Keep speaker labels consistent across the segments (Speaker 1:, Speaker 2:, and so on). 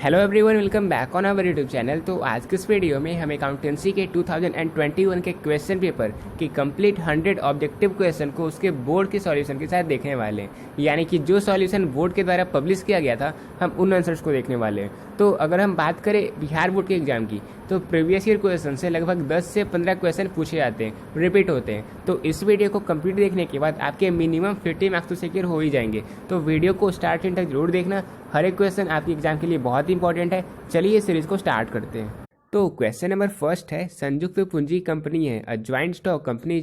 Speaker 1: Hello everyone, welcome back on our YouTube channel. तो आज के इस वीडियो में हम अकाउंटेंसी के 2021 के क्वेश्चन पेपर की कंप्लीट 100 ऑब्जेक्टिव क्वेश्चन को उसके बोर्ड के सॉल्यूशन के साथ देखने वाले हैं। यानी कि जो सॉल्यूशन बोर्ड के द्वारा पब्लिश किया गया था, हम उन आंसर्स को देखने वाले हैं। तो अगर हम बात करें बिहार बोर्ड के एग्जाम की, तो प्रीवियस ईयर क्वेश्चन से लगभग 10 से 15 क्वेश्चन पूछे जाते हैं, रिपीट होते हैं। तो इस वीडियो को कंप्लीट देखने के बाद आपके मिनिमम 50 मार्क्स तो सिक्योर हो ही जाएंगे। तो वीडियो को स्टार्ट एंड तक जरूर देखना, हर एक क्वेश्चन आपके एग्जाम के लिए बहुत इंपॉर्टेंट है। चलिए इस सीरीज को स्टार्ट करते हैं। तो क्वेश्चन नंबर फर्स्ट है, संयुक्त पूंजी कंपनी है अ ज्वाइंट स्टॉक कंपनी।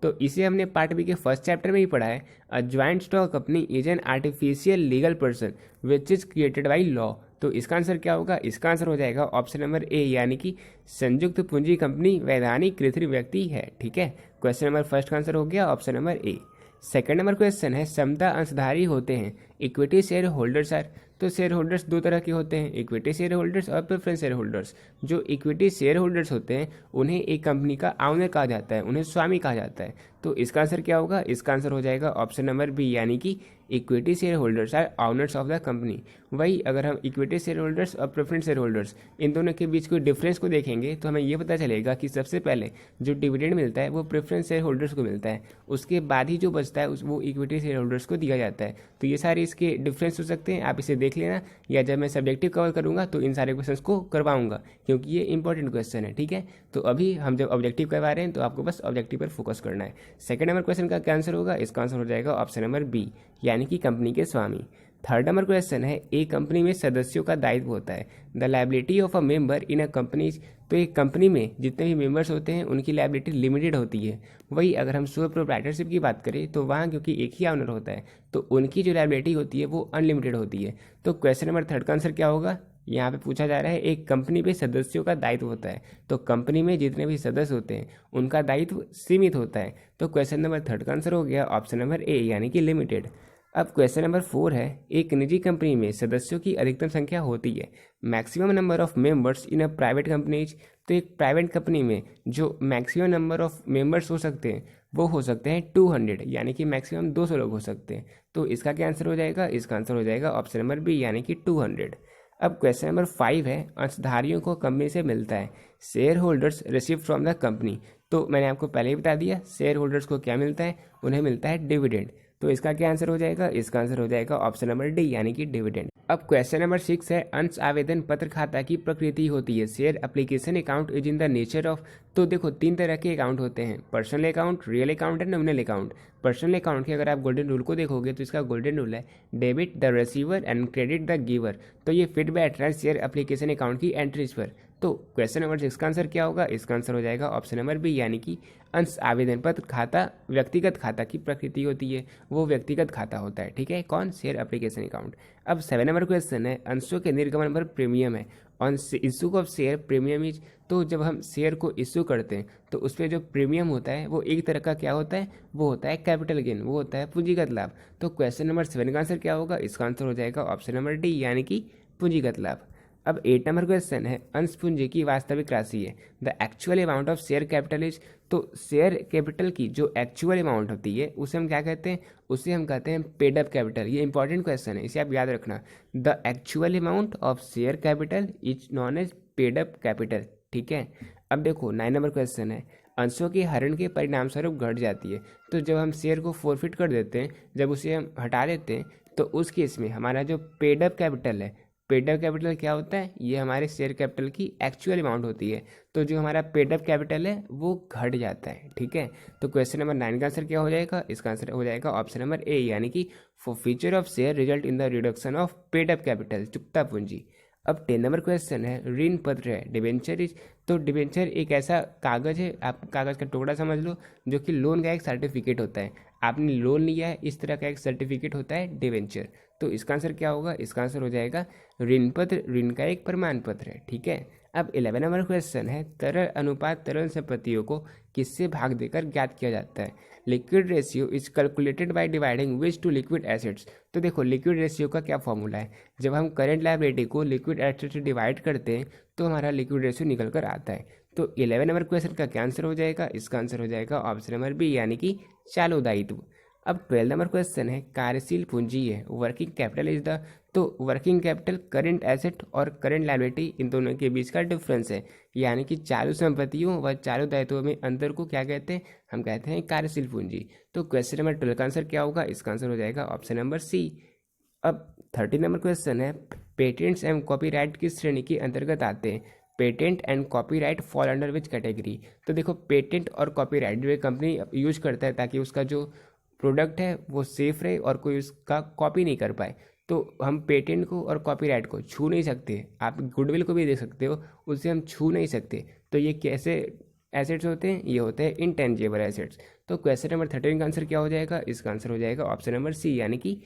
Speaker 1: तो इसे हमने पार्ट बी के फर्स्ट चैप्टर में ही पढ़ा है। A joint stock company is an artificial legal person which is created by law. तो इसका आंसर क्या होगा? इसका आंसर हो जाएगा ऑप्शन नंबर ए, यानी कि संयुक्त पूंजी कंपनी वैधानिक कृत्रिम व्यक्ति है। ठीक है, क्वेश्चन नंबर फर्स्ट का आंसर हो गया option number A. Second number question है, समता अंशधारी होते हैं इक्विटी शेयर होल्डर्स आर। तो शेयर होल्डर्स दो तरह के होते हैं, इक्विटी शेयर होल्डर्स और प्रेफरेंस शेयर होल्डर्स। जो इक्विटी शेयर होल्डर्स होते हैं उन्हें एक कंपनी का ऑनर कहा जाता है, उन्हें स्वामी कहा जाता है। तो इसका आंसर क्या होगा? इसका आंसर हो जाएगा ऑप्शन नंबर बी, यानी कि equity share holders are owners of the company. वही अगर हम इक्विटी शेयर होल्डर्स और प्रेफरेंस शेयर होल्डर्स इन दोनों के बीच कोई डिफरेंस को देखेंगे तो हमें ये पता चलेगा कि सबसे पहले जो डिविडेंड मिलता है वो प्रेफरेंस शेयर होल्डर्स को मिलता है, उसके बाद ही जो बचता है वो इक्विटी शेयर होल्डर्स को दिया जाता है। तो ये सारे इसके डिफरेंस हो सकते हैं, आप इसे देख लेना, या जब मैं सब्जेक्टिव कवर करूंगा तो इन सारे क्वेश्चंस को करवाऊंगा, क्योंकि ये इंपॉर्टेंट क्वेश्चन है। ठीक है, तो अभी हम जब ऑब्जेक्टिव करवा रहे हैं तो आपको बस ऑब्जेक्टिव पर फोकस करना है। सेकंड नंबर क्वेश्चन का क्या आंसर होगा? इसका आंसर हो जाएगा ऑप्शन नंबर बी, यानी कि कंपनी के स्वामी। थर्ड नंबर क्वेश्चन है, एक कंपनी में सदस्यों का दायित्व होता है the liability of a member in a company. तो एक कंपनी में जितने भी मेंबर्स होते हैं उनकी लायबिलिटी लिमिटेड होती है। वही अगर हम सोल प्रोप्राइटरशिप की बात करें तो वहाँ क्योंकि एक ही ऑनर होता है तो उनकी जो लायबिलिटी होती है वो अनलिमिटेड होती है। तो क्वेश्चन नंबर थर्ड का आंसर क्या होगा? यहाँ पे पूछा जा रहा है एक कंपनी पे सदस्यों का दायित्व होता है, तो कंपनी में जितने भी सदस्य होते हैं उनका दायित्व सीमित होता है। तो क्वेश्चन नंबर थर्ड का आंसर हो गया ऑप्शन नंबर ए, यानी कि लिमिटेड। अब क्वेश्चन नंबर 4 है, एक निजी कंपनी में सदस्यों की अधिकतम संख्या होती है maximum number of members in a private companies. तो एक प्राइवेट कंपनी में जो मैक्सिमम नंबर ऑफ मेंबर्स हो सकते हैं वो हो सकते हैं 200, यानी कि मैक्सिमम 200 लोग हो सकते हैं। तो इसका क्या आंसर हो जाएगा? इसका आंसर हो जाएगा ऑप्शन नंबर बी, यानी कि 200। अब क्वेश्चन नंबर 5 है, अंशधारियों को कंपनी से मिलता है share holders receive from the company. तो मैंने आपको पहले ही बता दिया शेयर होल्डर्स को क्या मिलता है, उन्हें मिलता है डिविडेंड। तो इसका क्या आंसर हो जाएगा? इसका आंसर हो जाएगा ऑप्शन नंबर डी, यानी कि डिविडेंड। अब क्वेश्चन नंबर 6 है, अंश आवेदन पत्र खाता की प्रकृति होती है share application account is in the nature of. तो देखो तीन तरह के अकाउंट होते हैं, personal account, real account and nominal account. Personal account के अगर आप गोल्डन रूल को देखोगे तो इसका गोल्डन रूल है debit the receiver and credit the giver. तो ये फिट बैठ रहा है शेयर एप्लीकेशन अकाउंट की एंट्रीज पर। तो क्वेश्चन नंबर 6 का आंसर क्या होगा? इसका आंसर हो जाएगा ऑप्शन नंबर बी, यानी कि अंश आवेदन पत्र खाता व्यक्तिगत खाता की प्रकृति होती है, वो व्यक्तिगत खाता होता है। ठीक है, कौन? Share application account. अब 7 नंबर क्वेश्चन है, अंशों के निर्गमन पर प्रीमियम है on issue of share premium is. तो जब हम शेयर को इशू करते हैं तो उस पर जो प्रीमियम होता है वो एक तरह का क्या होता है? वो होता है कैपिटल गेन, वो होता है पूंजीगत लाभ। तो क्वेश्चन नंबर 7 का आंसर क्या होगा? इसका आंसर हो जाएगा ऑप्शन नंबर डी, यानी कि पूंजीगत लाभ। अब 8 नंबर क्वेश्चन है, अंश पूंजी की वास्तविक राशि है the actual amount of share capital is. तो शेयर कैपिटल की जो एक्चुअल अमाउंट होती है उसे हम क्या कहते हैं? उसे हम कहते हैं पेड अप कैपिटल। ये इंपॉर्टेंट क्वेश्चन है, इसे आप याद रखना। The actual amount of share capital is known as paid up capital. ठीक है, अब देखो 9 नंबर क्वेश्चन है, अंशों की हरण के परिणाम स्वरूप घट जाती है। तो जब हम शेयर को फोरफिट कर देते हैं, जब उसे हम हटा देते हैं, तो उस केस में हमारा जो पेड अप कैपिटल है, पेड अप कैपिटल क्या होता है? ये हमारे शेयर कैपिटल की एक्चुअल अमाउंट होती है। तो जो हमारा पेड अप कैपिटल है वो घट जाता है। ठीक है, तो क्वेश्चन नंबर 9 का आंसर क्या हो जाएगा? इसका आंसर हो जाएगा ऑप्शन नंबर ए, यानी कि for feature of share result in the reduction of paid up capital, चुकता पूंजी। अब 10 नंबर क्वेश्चन है, ऋण पत्र है डिबेंचर इज। तो डिबेंचर एक ऐसा कागज है, आप कागज का टुकड़ा समझ लो, जो कि लोन का एक सर्टिफिकेट होता है। आपने लोन लिया है, इस तरह का एक सर्टिफिकेट होता है डिबेंचर। तो इसका आंसर क्या होगा? इसका आंसर हो जाएगा ऋण पत्र, ऋण का एक प्रमाण पत्र है। ठीक है, अब 11 नंबर क्वेश्चन है, तरल अनुपात तरल संपत्तियों को किससे भाग देकर ज्ञात किया जाता है? Liquid ratio is calculated by dividing which to liquid assets. तो देखो लिक्विड रेशियो का क्या फॉर्मूला है? जब हम करंट लायबिलिटी को लिक्विड एसेट से डिवाइड करते हैं तो हमारा लिक्विड रेशियो निकल कर आता है। तो 11 नंबर क्वेश्चन का क्या आंसर हो जाएगा? इसका आंसर हो जाएगा ऑप्शन नंबर बी, यानी कि चालू दायित्व। अब 12 नंबर क्वेश्चन है, कार्यशील पूंजी है, वर्किंग कैपिटल इज द, तो वर्किंग कैपिटल करंट एसेट और करंट लायबिलिटी इन दोनों के बीच का डिफरेंस है, यानी कि चालू संपत्तियों व चालू दायित्वों में अंतर को क्या कहते हैं, हम कहते हैं कार्यशील पूंजी। तो क्वेश्चन नंबर 12 का आंसर क्या होगा, इसका आंसर हो जाएगा ऑप्शन नंबर सी। अब 13 नंबर क्वेश्चन है, पेटेंट्स एंड कॉपीराइट किस श्रेणी के अंतर्गत आते हैं, patent and copyright fall under which category. तो देखो पेटेंट और कॉपीराइट जो एक कंपनी यूज करता है ताकि उसका जो प्रोडक्ट है वो सेफ रहे और कोई उसका कॉपी नहीं कर पाए, तो हम पेटेंट को और कॉपीराइट को छू नहीं सकते। आप गुडविल को भी देख सकते हो, उसे हम छू नहीं सकते। तो ये कैसे एसेट्स होते हैं, ये होते हैं इंटेंजिबल एसेट्स। तो क्वेश्चन नंबर 13 का आंसर क्या हो जाएगा, इसका आंसर हो जाएगा ऑप्शन नंबर सी, यानी कि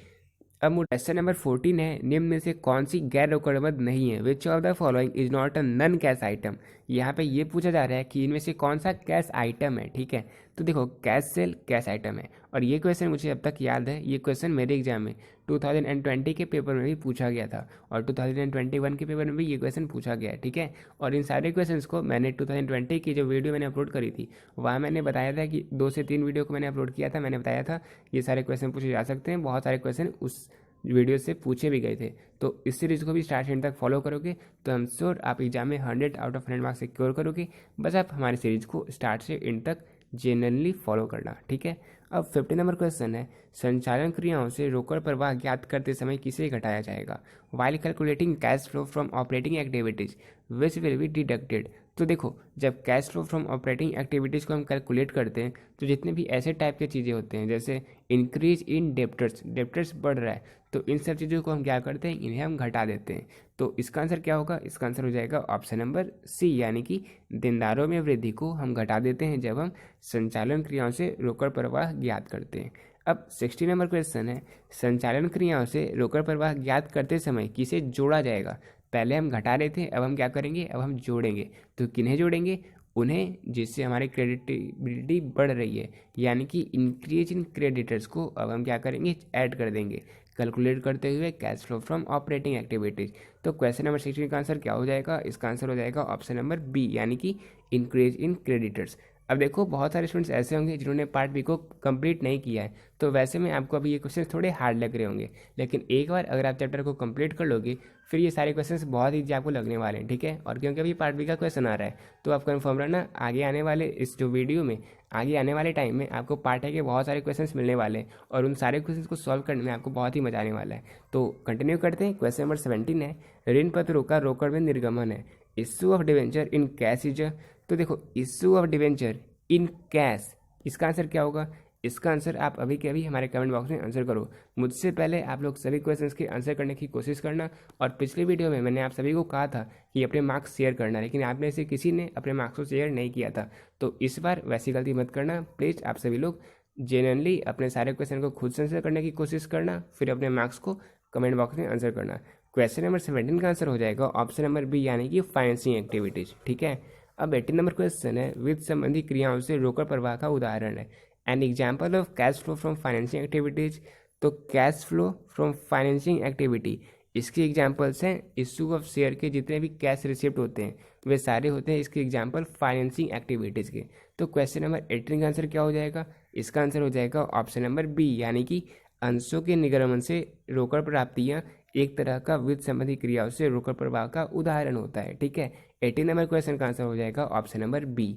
Speaker 1: अब क्वेश्चन नंबर 14 है, निम्न में से कौन सी गैर रोकड़बद्ध नहीं है, which of the following is not a non cash item. यहाँ पे ये पूछा जा रहा है कि इनमें से कौन सा कैश आइटम है, ठीक है। तो देखो कैश सेल कैश आइटम है, और ये क्वेश्चन मुझे अब तक याद है, ये क्वेश्चन मेरे एग्जाम में 2020 के पेपर में भी पूछा गया था और 2021 के पेपर में भी ये क्वेश्चन पूछा गया है, ठीक है। और इन सारे क्वेश्चंस को मैंने 2020 की जो वीडियो मैंने अपलोड करी थी वहाँ मैंने बताया था कि 2 से 3 वीडियो को मैंने अपलोड किया था, मैंने बताया था ये सारे क्वेश्चन पूछे जा सकते हैं। बहुत सारे क्वेश्चन उस वीडियो से पूछे भी गए थे। तो इस सीरीज़ को भी स्टार्ट एंड तक फॉलो करोगे तो हम श्योर आप एग्जाम में 100 आउट ऑफ 100 मार्क्स सिक्योर करोगे। बस आप हमारी सीरीज़ को स्टार्ट से एंड तक जेनरली फॉलो करना, ठीक है। अब 50 नंबर क्वेश्चन है, संचालन क्रियाओं से रोकड़ प्रवाह ज्ञात करते समय किसे घटाया जाएगा, while calculating cash flow from operating activities which will be deducted. तो देखो जब cash flow from operating activities को हम कैलकुलेट करते हैं तो जितने भी ऐसे टाइप के चीज़ें होते हैं जैसे इंक्रीज इन डेप्टर्स बढ़ रहा है, तो इन सब चीज़ों को हम क्या करते हैं, इन्हें हम घटा देते हैं। तो इसका आंसर क्या होगा, इसका आंसर हो जाएगा ऑप्शन नंबर सी, यानी कि देनदारों में वृद्धि को हम घटा देते हैं जब हम संचालन क्रियाओं से रोकड़ प्रवाह ज्ञात करते हैं। अब 60 नंबर क्वेश्चन है, संचालन क्रियाओं से रोकड़ प्रवाह ज्ञात करते समय किसे जोड़ा जाएगा। पहले हम घटा रहे थे, अब हम क्या करेंगे, अब हम जोड़ेंगे। तो किन्हें जोड़ेंगे, उन्हें जिससे हमारी क्रेडिटेबिलिटी बढ़ रही है, यानी कि इंक्रीज इन क्रेडिटर्स को अब हम क्या करेंगे, ऐड कर देंगे कैलकुलेट करते हुए cash flow from operating activities. तो क्वेश्चन नंबर 16 का आंसर क्या हो जाएगा, इसका आंसर हो जाएगा ऑप्शन नंबर बी, यानी कि इंक्रीज इन क्रेडिटर्स। अब देखो बहुत सारे स्टूडेंट्स ऐसे होंगे जिन्होंने पार्ट बी को कंप्लीट नहीं किया है, तो वैसे में आपको अभी ये क्वेश्चन थोड़े हार्ड लग रहे होंगे, लेकिन एक बार अगर आप चैप्टर को कंप्लीट कर लोगे फिर ये सारे क्वेश्चंस बहुत ईजी आपको लगने वाले हैं, ठीक है। और क्योंकि अभी पार्ट बी का क्वेश्चन आ रहा है तो आप कन्फर्म रहना, आगे आने वाले इस जो वीडियो में आगे आने वाले टाइम में आपको पार्ट ए के बहुत सारे क्वेश्चंस मिलने वाले हैं और उन सारे क्वेश्चंस को सॉल्व करने में आपको बहुत ही मजा आने वाला है। तो कंटिन्यू करते हैं। क्वेश्चन नंबर 17 है, ऋण पत्रों का रोकड़ में निर्गमन है, issue of debenture in cash is. तो देखो issue of debenture in cash, इसका आंसर क्या होगा, इसका आंसर आप अभी के अभी हमारे कमेंट बॉक्स में आंसर करो। मुझसे पहले आप लोग सभी क्वेश्चंस के आंसर करने की कोशिश करना। और पिछले वीडियो में मैंने आप सभी को कहा था कि अपने मार्क्स शेयर करना, लेकिन आप में से किसी ने अपने मार्क्स को शेयर नहीं किया था, तो इस बार वैसी गलती मत करना प्लीज़। आप सभी लोग जेन्युइनली अपने सारे क्वेश्चन को खुद से आंसर करने की कोशिश करना, फिर अपने मार्क्स को कमेंट बॉक्स में आंसर करना। क्वेश्चन नंबर 17 का आंसर हो जाएगा ऑप्शन नंबर बी, यानी कि फाइनेंसिंग एक्टिविटीज, ठीक है। अब 18 नंबर क्वेश्चन है, वित्त संबंधी क्रियाओं से रोकड़ प्रवाह का उदाहरण है, an example of cash flow from financing activities. तो cash flow from financing activity, इसके एग्जाम्पल्स हैं इशू ऑफ शेयर के जितने भी कैश रिसिप्ट होते हैं वे सारे होते हैं इसके एग्जाम्पल फाइनेंसिंग एक्टिविटीज़ के। तो क्वेश्चन नंबर 18 का आंसर क्या हो जाएगा, इसका आंसर हो जाएगा ऑप्शन नंबर बी, यानी कि अंशों के निगमन से रोकड़ प्राप्तियाँ एक तरह का वित्त संबंधी क्रियाओं से रोकड़ प्रवाह का उदाहरण होता है, ठीक है। 18 नंबर क्वेश्चन का आंसर हो जाएगा ऑप्शन नंबर बी।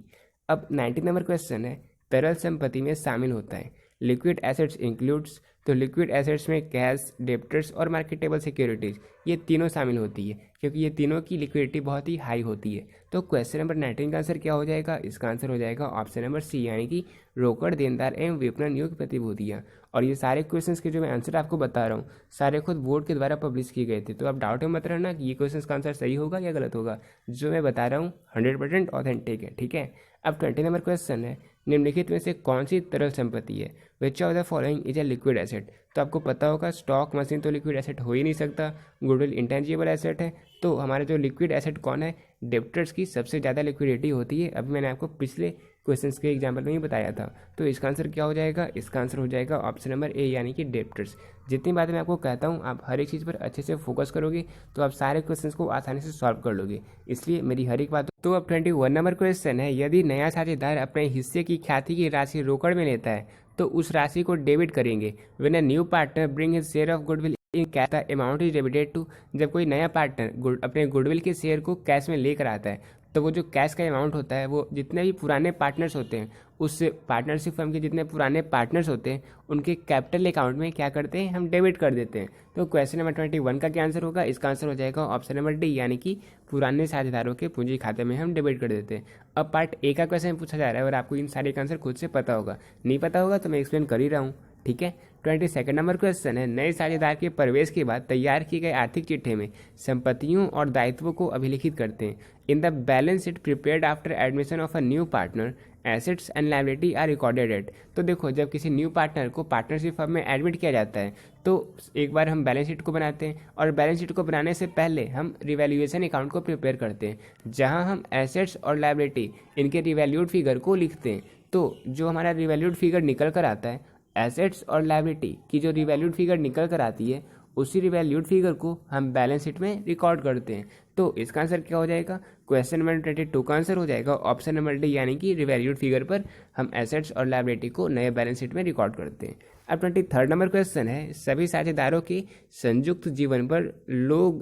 Speaker 1: अब 19 नंबर क्वेश्चन है, तरल संपत्ति में शामिल होता है, लिक्विड एसेट्स इंक्लूड्स। तो लिक्विड एसेट्स में कैश, डेप्टर्स और मार्केटेबल सिक्योरिटीज ये तीनों शामिल होती है, क्योंकि ये तीनों की लिक्विडिटी बहुत ही हाई होती है। तो क्वेश्चन नंबर 19 का आंसर क्या हो जाएगा, इसका आंसर हो जाएगा ऑप्शन नंबर सी, यानी कि रोकड़, देनदार एवं विपणन योग्य प्रतिभूतियाँ। और ये सारे क्वेश्चंस के जो मैं आंसर आपको बता रहा हूँ सारे खुद बोर्ड के द्वारा पब्लिश किए गए थे, तो आप डाउट में मत रहना कि ये क्वेश्चंस का आंसर सही होगा या गलत होगा। जो मैं बता रहा हूँ 100% ऑथेंटिक है, ठीक है। अब 20 नंबर क्वेश्चन है, निम्नलिखित में से कौन सी तरल संपत्ति है, which of the following is a liquid asset. तो आपको पता होगा स्टॉक मशीन तो लिक्विड एसेट हो ही नहीं सकता, गुडविल इंटेंजिबल एसेट है। तो हमारे जो लिक्विड एसेट कौन है, डेप्टर्स की सबसे ज़्यादा लिक्विडिटी होती है। अभी मैंने आपको पिछले क्वेश्चंस के एग्जाम्पल में ही बताया था। तो इसका आंसर क्या हो जाएगा, इसका आंसर हो जाएगा ऑप्शन नंबर ए यानी कि डेब्टर्स। जितनी बातें मैं आपको कहता हूँ आप हर एक चीज़ पर अच्छे से फोकस करोगे तो आप सारे क्वेश्चंस को आसानी से सॉल्व कर लोगे, इसलिए मेरी हर एक बात। तो अब 21 नंबर क्वेश्चन है, यदि नया साझेदार अपने हिस्से की ख्याति की राशि रोकड़ में लेता है तो उस राशि को डेबिट करेंगे। When a new partner bring his share of goodwill in cash the amount is debited to. जब कोई नया पार्टनर अपने गुडविल के शेयर को कैश में लेकर आता है तो वो जो कैश का अमाउंट होता है वो जितने भी पुराने पार्टनर्स होते हैं, उस पार्टनरशिप फर्म के जितने पुराने पार्टनर्स होते हैं उनके कैपिटल अकाउंट में क्या करते हैं, हम डेबिट कर देते हैं। तो क्वेश्चन नंबर 21 का क्या आंसर होगा, इसका आंसर हो जाएगा ऑप्शन नंबर डी यानी कि पुराने साझेदारों के पूंजी खाते में हम डेबिट कर देते हैं। अब पार्ट ए का क्वेश्चन पूछा जा रहा है और आपको इन सारे का आंसर खुद से पता होगा, नहीं पता होगा तो मैं एक्सप्लेन कर ही रहा हूँ, ठीक है। 22 नंबर क्वेश्चन है, नए साझेदार के प्रवेश के बाद तैयार किए गए आर्थिक चिट्ठे में संपत्तियों और दायित्वों को अभिलिखित करते हैं। In the balance sheet prepared after admission of a new partner assets and liability are recorded at. तो देखो जब किसी न्यू पार्टनर को पार्टनरशिप फर्म में एडमिट किया जाता है तो एक बार हम बैलेंस शीट को बनाते हैं और बैलेंस शीट को बनाने से पहले हम रिवैल्यूएशन अकाउंट को प्रिपेयर करते हैं जहां हम एसेट्स और लायबिलिटी इनके रिवैल्यूड फिगर को लिखते हैं। तो जो हमारा रिवैल्यूड फिगर निकल कर आता है, एसेट्स और लायबिलिटी की जो रिवैल्यूड फिगर निकल कर आती है उसी रिवैल्यूड फिगर को हम बैलेंस शीट में रिकॉर्ड करते हैं। तो इसका आंसर क्या हो जाएगा, क्वेश्चन नंबर 22 का आंसर हो जाएगा ऑप्शन नंबर डी यानी कि रिवैल्यूड फिगर पर हम एसेट्स और लायबिलिटी को नए बैलेंस शीट में रिकॉर्ड करते हैं। अब 23 नंबर क्वेश्चन है, सभी साझेदारों की संयुक्त जीवन पर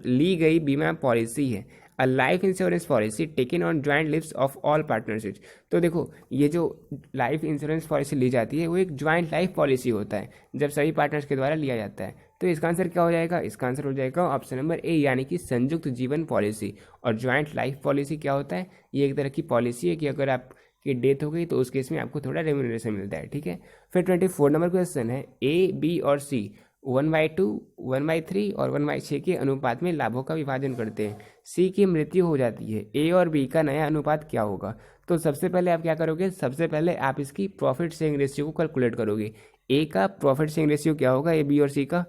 Speaker 1: ली गई बीमा पॉलिसी है a life insurance policy taken on joint lips of all partnerships. तो देखो ये जो लाइफ इंश्योरेंस पॉलिसी ली जाती है वो एक ज्वाइंट लाइफ पॉलिसी होता है जब सभी पार्टनर्स के द्वारा लिया जाता है। तो इसका आंसर क्या हो जाएगा, इसका आंसर हो जाएगा ऑप्शन नंबर ए यानी कि संयुक्त जीवन पॉलिसी। और ज्वाइंट लाइफ पॉलिसी क्या होता है, ये एक तरह की पॉलिसी है कि अगर आपकी डेथ हो गई तो उस केस में आपको थोड़ा रेम्यूनरेशन मिलता है, ठीक है। फिर 24 नंबर क्वेश्चन है, ए बी और सी 1/2, 1/3 और 1/6 के अनुपात में लाभों का विभाजन करते हैं। सी की मृत्यु हो जाती है, ए और बी का नया अनुपात क्या होगा। तो सबसे पहले आप क्या करोगे, सबसे पहले आप इसकी प्रॉफिट शेयरिंग रेशियो को कैलकुलेट करोगे। ए का प्रॉफिट शेयरिंग रेशियो क्या होगा, ए बी और सी का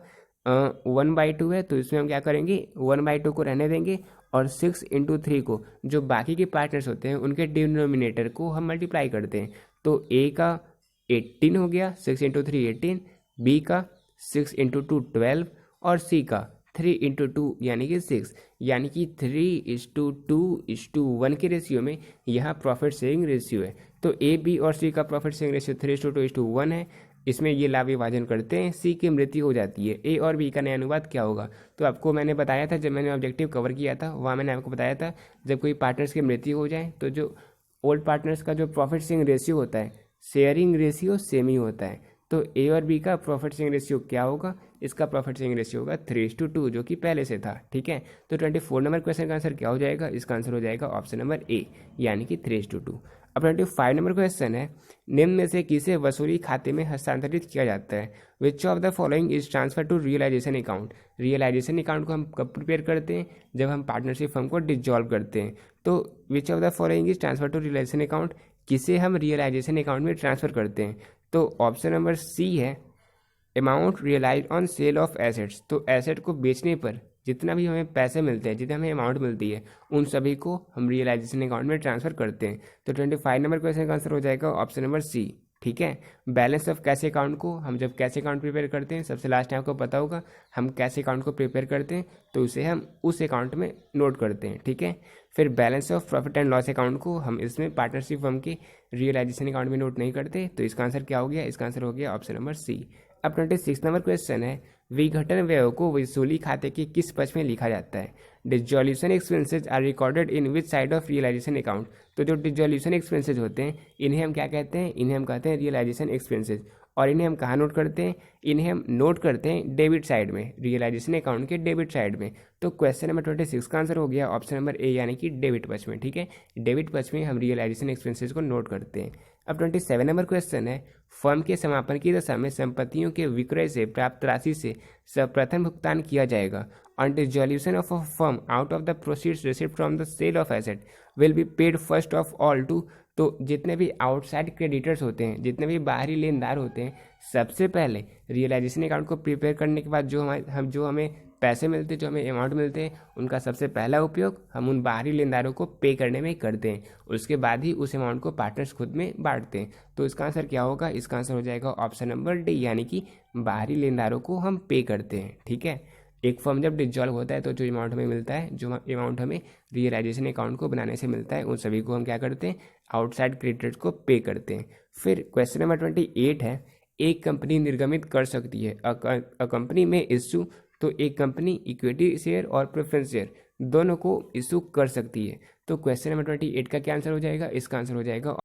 Speaker 1: 1/2 है तो इसमें हम क्या करेंगे 1/2 को रहने देंगे और 6/3 को जो बाकी के पार्टनर्स होते हैं उनके डिनोमिनेटर को हम मल्टीप्लाई करते हैं। तो ए का 18 हो गया, 6/3 18, बी का 6/2 12 और सी का 3/2 यानी कि 6, यानी कि 3:2:1 के रेशियो में यहाँ प्रॉफिट शेयरिंग रेशियो है। तो ए बी और सी का प्रॉफिट शेयरिंग रेशियो 3:2:1 है, इसमें ये लाभ विभाजन करते हैं, सी की मृत्यु हो जाती है। ए और बी का नया अनुपात क्या होगा, तो आपको मैंने बताया था जब मैंने ऑब्जेक्टिव कवर किया था वहाँ मैंने आपको बताया था जब कोई पार्टनर्स की मृत्यु हो जाए तो जो ओल्ड पार्टनर्स का जो प्रॉफिट शेयरिंग रेशियो होता है, शेयरिंग रेशियो सेम ही होता है। तो ए और बी का प्रॉफिट शेयरिंग रेशियो क्या होगा, इसका प्रॉफिट शेयरिंग रेशियो होगा 3:2 जो कि पहले से था, ठीक है। तो 24 नंबर क्वेश्चन का आंसर क्या हो जाएगा, इसका आंसर हो जाएगा ऑप्शन नंबर ए यानी कि 3:2। अब 25 नंबर क्वेश्चन है, निम्न में से किसे वसूली खाते में हस्तांतरित किया जाता है। Which of the following is transfer to realisation account. Realisation account को हम कब प्रिपेयर करते हैं, जब हम पार्टनरशिप फर्म को डिसॉल्व करते हैं। तो which of the following is transfer to realisation account, किसे हम रियलाइजेशन अकाउंट में ट्रांसफर करते हैं। तो ऑप्शन नंबर सी है amount realise on sale of assets. तो एसेट को बेचने पर जितना भी हमें पैसे मिलते हैं, जितना हमें अमाउंट मिलती है, उन सभी को हम रियलाइजेशन अकाउंट में ट्रांसफर करते हैं। तो 25 नंबर क्वेश्चन का आंसर हो जाएगा ऑप्शन नंबर सी, ठीक है। बैलेंस ऑफ कैश अकाउंट को हम जब कैश अकाउंट प्रिपेयर करते हैं, सबसे लास्ट टाइम आपको पता होगा हम कैश अकाउंट को प्रिपेयर करते हैं तो उसे हम उस अकाउंट में नोट करते हैं, ठीक है। फिर balance of profit and loss account को हम इसमें पार्टनरशिप फर्म के रियलाइजेशन अकाउंट में नोट नहीं करते। तो इसका आंसर क्या हो गया, इसका आंसर हो गया ऑप्शन नंबर सी। अब 26 नंबर क्वेश्चन है, विघटन व्यय को वसूली खाते के किस पक्ष में लिखा जाता है। Dissolution expenses are recorded in which side of realisation account. तो जो डिसॉल्यूशन एक्सपेंसेज होते हैं इन्हें हम क्या कहते हैं, इन्हें हम कहते हैं रियलाइजेशन एक्सपेंसेज। और इन्हें हम कहाँ नोट करते हैं, इन्हें हम नोट करते हैं डेबिट साइड में, रियलाइजेशन अकाउंट के डेबिट साइड में। तो क्वेश्चन नंबर 26 का आंसर हो गया ऑप्शन नंबर ए यानी कि डेबिट पक्ष में, ठीक है। डेबिट पक्ष में हम रियलाइजेशन एक्सपेंसेज को नोट करते हैं। अब 27 नंबर क्वेश्चन है, फर्म के समापन की दशा में संपत्तियों के विक्रय से प्राप्त राशि से सर्वप्रथम भुगतान किया जाएगा। On dissolution of a firm out of the proceeds received from the sale of asset will be paid first of all to. तो जितने भी आउटसाइड क्रेडिटर्स होते हैं, जितने भी बाहरी लेनदार होते हैं, सबसे पहले रियलाइजेशन अकाउंट को प्रिपेयर करने के बाद जो हमें पैसे मिलते हैं, जो हमें अमाउंट मिलते हैं, उनका सबसे पहला उपयोग हम उन बाहरी लेनदारों को पे करने में करते हैं। उसके बाद ही उस अमाउंट को पार्टनर्स खुद में बांटते हैं। तो इसका आंसर क्या होगा? इसका आंसर हो जाएगा ऑप्शन नंबर डी, यानी कि बाहरी लेनदारों को हम पे करते हैं। ठीक है, एक फर्म जब डिसॉल्व होता है तो जो अमाउंट हमें मिलता है, जो अमाउंट हमें रियलाइजेशन अकाउंट को बनाने से मिलता है, उन सभी को हम क्या करते हैं? आउटसाइड क्रेडिटर्स को पे करते हैं। फिर क्वेश्चन नंबर 28 है, एक कंपनी निर्गमित कर सकती है अ कंपनी में इश्यू। तो एक कंपनी इक्विटी शेयर और प्रेफरेंस शेयर दोनों को इशू कर सकती है। तो क्वेश्चन नंबर 28 का क्या आंसर हो जाएगा? इसका आंसर हो जाएगा।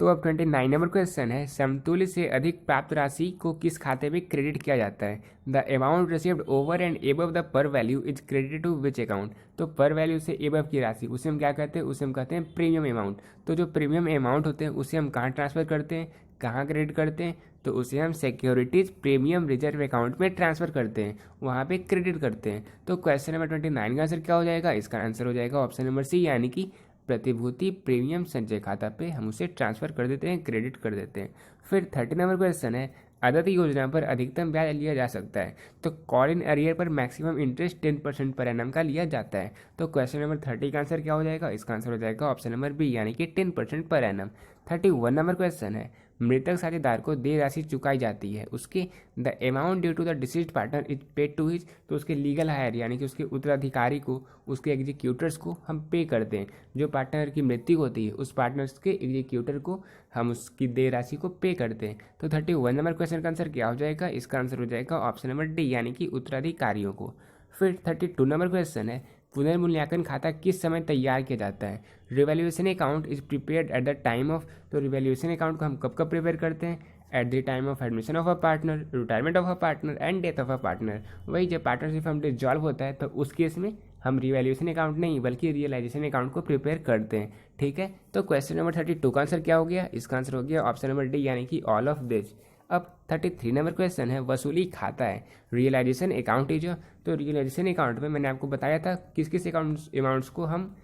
Speaker 1: तो अब 29 नंबर क्वेश्चन है, समतुल्य से अधिक प्राप्त राशि को किस खाते में क्रेडिट किया जाता है? The amount received over and above the par value is credited to which account? तो पर वैल्यू से एबव की राशि, उसे हम क्या कहते हैं? उसे हम कहते हैं प्रीमियम अमाउंट। तो जो प्रीमियम अमाउंट होते हैं उसे हम कहाँ ट्रांसफर करते हैं, कहाँ क्रेडिट करते हैं? तो उसे हम सिक्योरिटीज प्रीमियम रिजर्व अकाउंट में ट्रांसफर करते हैं, वहाँ पे क्रेडिट करते हैं। तो क्वेश्चन नंबर 29 का आंसर क्या हो जाएगा? इसका आंसर हो जाएगा ऑप्शन नंबर सी, यानी कि प्रतिभूति प्रीमियम संचय खाता पे हम उसे ट्रांसफर कर देते हैं, क्रेडिट कर देते हैं। फिर 30 नंबर क्वेश्चन है, आदत योजना पर अधिकतम ब्याज लिया जा सकता है। तो कॉल इन अरियर पर मैक्सिमम इंटरेस्ट 10% पर एनम का लिया जाता है। तो क्वेश्चन नंबर 30 का आंसर क्या हो जाएगा? इसका आंसर हो जाएगा ऑप्शन नंबर बी, यानी कि 10% पर एनम। 31 नंबर क्वेश्चन है, मृतक साझेदार को देय राशि चुकाई जाती है, उसके the amount due to the deceased partner is paid to his. तो उसके लीगल हायर यानी कि उसके उत्तराधिकारी को, उसके एग्जीक्यूटर्स को हम पे करते हैं। जो पार्टनर की मृत्यु होती है उस पार्टनर्स के एग्जीक्यूटर को हम उसकी देय राशि को पे करते हैं। तो 31 नंबर क्वेश्चन का आंसर क्या हो जाएगा? इसका आंसर हो जाएगा ऑप्शन नंबर डी, यानी कि उत्तराधिकारियों को। फिर 32 नंबर क्वेश्चन है, पुनर्मूल्यांकन खाता किस समय तैयार किया जाता है? Revaluation account is prepared eight the time of. तो रिवैल्यूएशन अकाउंट को हम कब कब प्रिपेयर करते हैं? Eight the time of admission of a partner, retirement of a partner and death of a partner. वही जब पार्टनरशिप हम डिसॉल्व होता है तो उस केस में हम रिवैल्यूएशन अकाउंट नहीं बल्कि रियलाइजेशन अकाउंट को प्रिपेयर करते हैं। ठीक है, तो क्वेश्चन नंबर 32 का आंसर क्या हो गया? इसका आंसर हो गया ऑप्शन नंबर डी, यानी कि ऑल ऑफ दिस। अब 33 नंबर क्वेश्चन है, वसूली खाता है, रियलाइजेशन अकाउंट इज। तो रियलाइजेशन अकाउंट में मैंने आपको बताया था किस किस अमाउंट्स को हम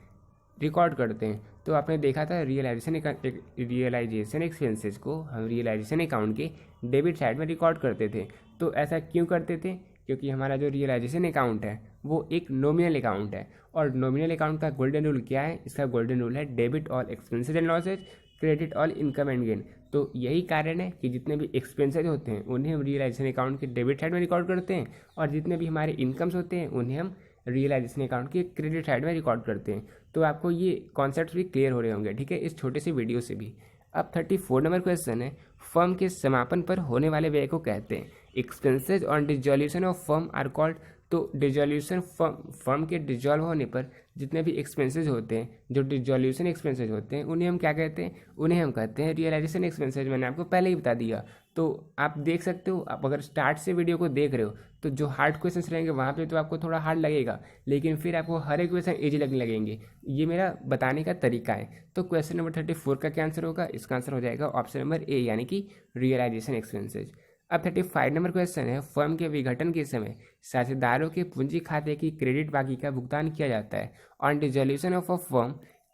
Speaker 1: रिकॉर्ड करते हैं। तो आपने देखा था रियलाइजेशन एक्सपेंसेस को हम रियलाइजेशन अकाउंट के डेबिट साइड में रिकॉर्ड करते थे। तो ऐसा क्यों करते थे? क्योंकि हमारा जो रियलाइजेशन अकाउंट है वो एक नॉमिनल अकाउंट है, और नॉमिनल अकाउंट का गोल्डन रूल क्या है? इसका गोल्डन रूल है debit all expenses and losses, credit all income and gain. तो यही कारण है कि जितने भी एक्सपेंसेज होते हैं उन्हें हम रियलाइजेशन अकाउंट के डेबिट साइड में रिकॉर्ड करते हैं, और जितने भी हमारे इनकम्स होते हैं उन्हें हम रियलाइजेशन अकाउंट के क्रेडिट साइड में रिकॉर्ड करते हैं। तो आपको ये कॉन्सेप्ट्स भी क्लियर हो रहे होंगे, ठीक है, इस छोटे से वीडियो से भी। अब 34 नंबर क्वेश्चन है, फर्म के समापन पर होने वाले व्यय को कहते हैं expenses on dissolution of firm are called. तो डिसॉल्यूशन फर्म के डिसॉल्व होने पर जितने भी एक्सपेंसेज होते हैं, जो डिसॉल्यूशन एक्सपेंसेज होते हैं, उन्हें हम क्या कहते हैं? उन्हें हम कहते हैं रियलाइजेशन एक्सपेंसेज। मैंने आपको पहले ही बता दिया। तो आप देख सकते हो, आप अगर स्टार्ट से वीडियो को देख रहे हो तो जो हार्ड क्वेश्चंस रहेंगे वहाँ पे तो आपको थोड़ा हार्ड लगेगा, लेकिन फिर आपको हर एक क्वेश्चन ईजी लगने लगेंगे। ये मेरा बताने का तरीका है। तो क्वेश्चन नंबर 34 का क्या आंसर होगा? इसका आंसर हो जाएगा ऑप्शन नंबर ए, यानी कि रियलाइजेशन एक्सपेंसेज। अब 35 नंबर क्वेश्चन है, फर्म के विघटन के समय साझेदारों के पूंजी खाते की क्रेडिट बाकी का भुगतान किया जाता है। On dissolution of a firm,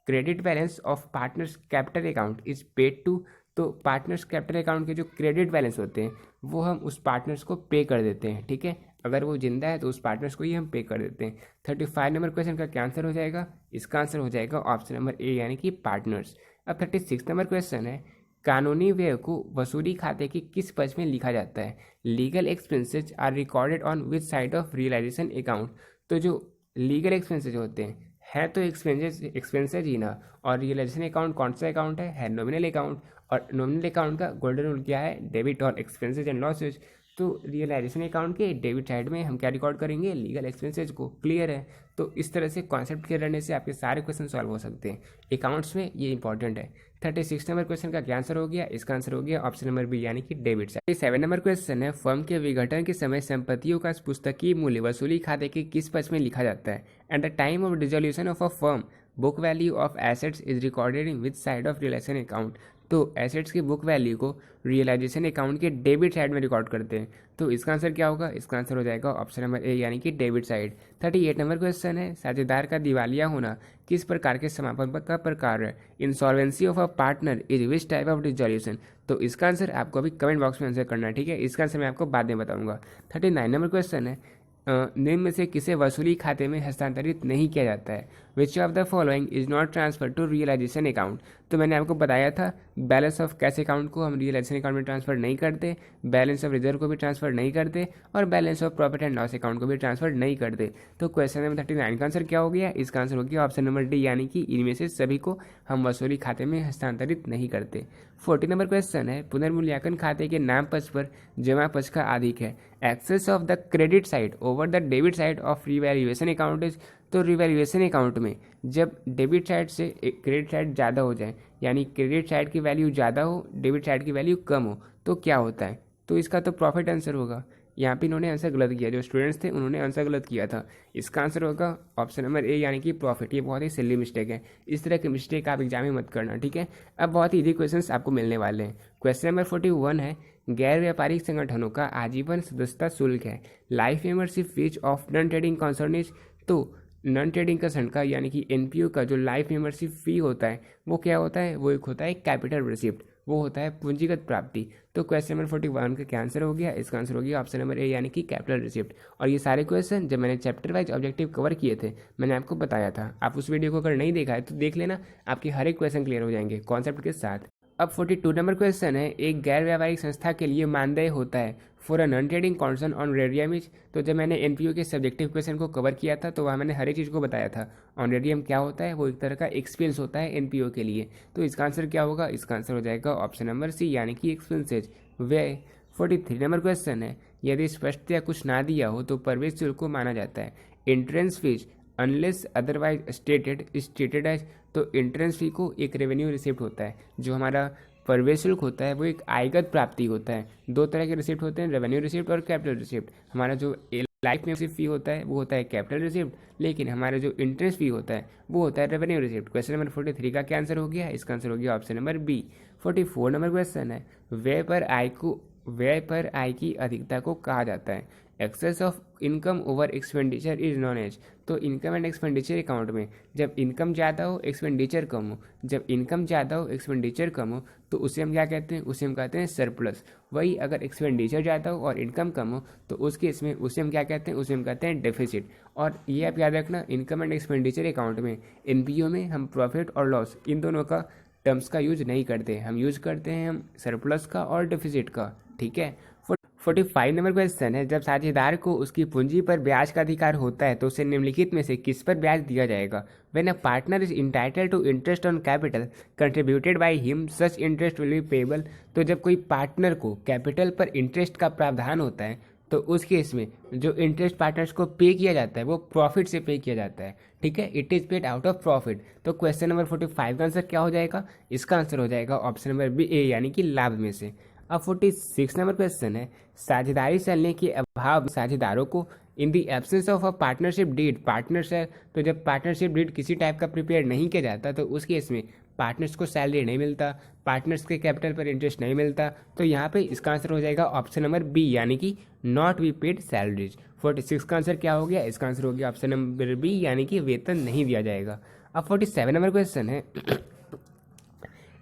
Speaker 1: credit balance of partners capital account is paid to. तो पार्टनर्स कैपिटल अकाउंट के जो क्रेडिट बैलेंस होते हैं वो हम उस पार्टनर्स को पे कर देते हैं। ठीक है, अगर वो जिंदा है तो उस पार्टनर्स को ही हम पे कर देते हैं। 35 नंबर क्वेश्चन का क्या आंसर हो जाएगा? इसका आंसर हो जाएगा ऑप्शन नंबर ए, यानी कि पार्टनर्स। अब 36 नंबर क्वेश्चन है, कानूनी व्यय को वसूली खाते के किस पक्ष में लिखा जाता है? Legal expenses are recorded on which side of realisation account. तो जो लीगल एक्सपेंसेज होते हैं है तो एक्सपेंसेज ही ना, और रियलाइजेशन अकाउंट कौन सा अकाउंट है नॉमिनल अकाउंट। और नॉमिनल अकाउंट का गोल्डन रूल क्या है? Debit all expenses and losses. तो रियलाइजेशन अकाउंट के डेबिट साइड में हम क्या रिकॉर्ड करेंगे? लीगल एक्सपेंसेज को। क्लियर है? तो इस तरह से कॉन्सेप्ट क्लियर रहने से आपके सारे क्वेश्चन सॉल्व हो सकते हैं अकाउंट्स में, ये इंपॉर्टेंट है। 36 नंबर क्वेश्चन का क्या आंसर हो गया? इसका आंसर हो गया ऑप्शन नंबर बी, यानी कि डेबिट साइड। 37 नंबर क्वेश्चन है, फर्म के विघटन के समय संपत्तियों का पुस्तकीय मूल्य वसूली खाते के किस पक्ष में लिखा जाता है? At the time of dissolution of a firm, book value of assets is recorded in which side of realisation account. तो एसेट्स की बुक वैल्यू को रियलाइजेशन अकाउंट के डेबिट साइड में रिकॉर्ड करते हैं। तो इसका आंसर क्या होगा? इसका आंसर हो जाएगा ऑप्शन नंबर ए, यानी कि डेबिट साइड। 38 नंबर क्वेश्चन है, साझेदार का दिवालिया होना किस प्रकार के समापन का प्रकार है? Insolvency of a partner is which type of dissolution. तो इसका आंसर आपको अभी कमेंट बॉक्स में आंसर करना है, ठीक है, इसका आंसर मैं आपको बाद में बताऊंगा। 39 नंबर क्वेश्चन है, निम्न में से किसे वसूली खाते में हस्तांतरित नहीं किया जाता है? Which of the following is not transfer to realisation account? तो मैंने आपको बताया था बैलेंस ऑफ कैश अकाउंट को हम रियलाइजेशन अकाउंट में ट्रांसफर नहीं करते, बैलेंस ऑफ रिजर्व को भी ट्रांसफर नहीं करते, और balance of profit and loss account को भी ट्रांसफर नहीं करते। तो क्वेश्चन नंबर 39 का आंसर क्या हो गया? इसका आंसर हो गया ऑप्शन नंबर डी, यानी कि इनमें से सभी को हम वसूली खाते में हस्तांतरित नहीं करते। 40 नंबर क्वेश्चन है, पुनर्मूल्यांकन खाते के नाम पक्ष पर जमा पक्ष का अधिक है। Excess of the credit side over the debit side of revaluation account is. तो रिवैल्यूएशन अकाउंट में जब डेबिट साइड से क्रेडिट साइड ज़्यादा हो जाए, यानी क्रेडिट साइड की वैल्यू ज़्यादा हो, डेबिट साइड की वैल्यू कम हो, तो क्या होता है? तो इसका तो प्रॉफिट आंसर होगा। यहाँ पे इन्होंने आंसर गलत किया, जो स्टूडेंट्स थे उन्होंने आंसर गलत किया था। इसका आंसर होगा ऑप्शन नंबर ए, यानी कि प्रॉफिट। ये बहुत ही सिली मिस्टेक है, इस तरह की मिस्टेक आप एग्जाम में मत करना, ठीक है। अब बहुत ही इजी क्वेश्चंस आपको मिलने वाले हैं। क्वेश्चन नंबर 41 है, गैर व्यापारिक संगठनों का आजीवन सदस्यता शुल्क है। Life membership fees of non trading concern is. तो नॉन ट्रेडिंग कंसर्न का यानी कि एनपीओ का जो लाइफ मेंबरशिप फी होता है वो क्या होता है? वो एक होता है कैपिटल रिसिप्ट, वो होता है पूंजीगत प्राप्ति। तो क्वेश्चन नंबर 41 का क्या आंसर हो गया? इसका आंसर हो गया ऑप्शन नंबर ए, यानी कि कैपिटल रिसिप्ट। और ये सारे क्वेश्चन जब मैंने चैप्टर वाइज ऑब्जेक्टिव कवर किए थे, मैंने आपको बताया था। आप उस वीडियो को अगर नहीं देखा है तो देख लेना, आपके हर एक क्वेश्चन क्लियर हो जाएंगे कॉन्सेप्ट के साथ। अब 42 नंबर क्वेश्चन है, एक गैर व्यावसायिक संस्था के लिए मानदेय होता है for a non trading concern honorarium is. तो जब मैंने एनपीओ के सब्जेक्टिव क्वेश्चन को कवर किया था तो वहाँ मैंने हर एक चीज़ को बताया था। ऑनरेरियम क्या होता है? वो एक तरह का एक्सपेंस होता है एनपीओ के लिए। तो इसका आंसर क्या होगा? इसका आंसर हो जाएगा ऑप्शन नंबर सी, यानी कि एक्सपेंसेज, व्यय। 43 नंबर क्वेश्चन है, यदि स्पष्टतया कुछ ना दिया हो तो प्रवेश शुल्क को माना जाता है entrance fees unless otherwise stated as. तो एंट्रेंस फी को एक रेवेन्यू रिसिप्ट होता है, जो हमारा प्रवेश शुल्क होता है वो एक आयगत प्राप्ति होता है। दो तरह के रिसिप्ट होते हैं, रेवेन्यू रिसिप्ट और कैपिटल रिसिप्ट। हमारा जो लाइफ मेंबरशिप फी होता है वो होता है कैपिटल रिसिप्ट, लेकिन हमारा जो इंटरेस्ट फी होता है वो होता है रेवेन्यू रिसिप्ट। क्वेश्चन नंबर 43 का क्या आंसर हो गया? इसका आंसर हो गया option number B. 44 number question है, व्यय पर आय की अधिकता को कहा जाता है excess of income over expenditure is known as. तो इनकम एंड एक्सपेंडिचर अकाउंट में जब इनकम ज़्यादा हो एक्सपेंडिचर कम हो, जब इनकम ज़्यादा हो एक्सपेंडिचर कम हो, तो उसे हम क्या कहते हैं? उसे हम कहते हैं सरप्लस। वही अगर एक्सपेंडिचर ज़्यादा हो और इनकम कम हो तो उस केस में उसे हम क्या कहते हैं? उसे हम कहते हैं डेफिसिट। और ये आप याद रखना, इनकम एंड एक्सपेंडिचर अकाउंट में एनपीओ में हम प्रॉफिट और लॉस इन दोनों का टर्म्स का यूज नहीं करते, हम यूज करते हैं हम सरप्लस का और डेफिसिट का, ठीक है। 45 नंबर क्वेश्चन है, जब साझेदार को उसकी पूंजी पर ब्याज का अधिकार होता है तो उसे निम्नलिखित में से किस पर ब्याज दिया जाएगा? When a partner is entitled to interest on capital contributed by him such interest will be payable. तो जब कोई पार्टनर को कैपिटल पर इंटरेस्ट का प्रावधान होता है तो उस केस में जो इंटरेस्ट पार्टनर्स को पे किया जाता है वो प्रॉफिट से पे किया जाता है, ठीक है। It is paid out of profit. तो क्वेश्चन नंबर 45 का आंसर क्या हो जाएगा? इसका आंसर हो जाएगा ऑप्शन नंबर बी ए, यानी कि लाभ में से। अब 46 नंबर क्वेश्चन है, साझेदारी चलने के अभाव में साझेदारों को in the absence of a partnership deed partnership. तो जब पार्टनरशिप डीड किसी टाइप का प्रिपेयर नहीं किया जाता तो उस केस में पार्टनर्स को सैलरी नहीं मिलता, पार्टनर्स के कैपिटल पर इंटरेस्ट नहीं मिलता। तो यहाँ पे इसका आंसर हो जाएगा ऑप्शन नंबर बी, यानी कि नॉट बी पेड सैलरीज। 46 का आंसर क्या हो गया? इसका आंसर हो गया ऑप्शन नंबर बी, यानी कि वेतन नहीं दिया जाएगा। अब 47 नंबर क्वेश्चन है,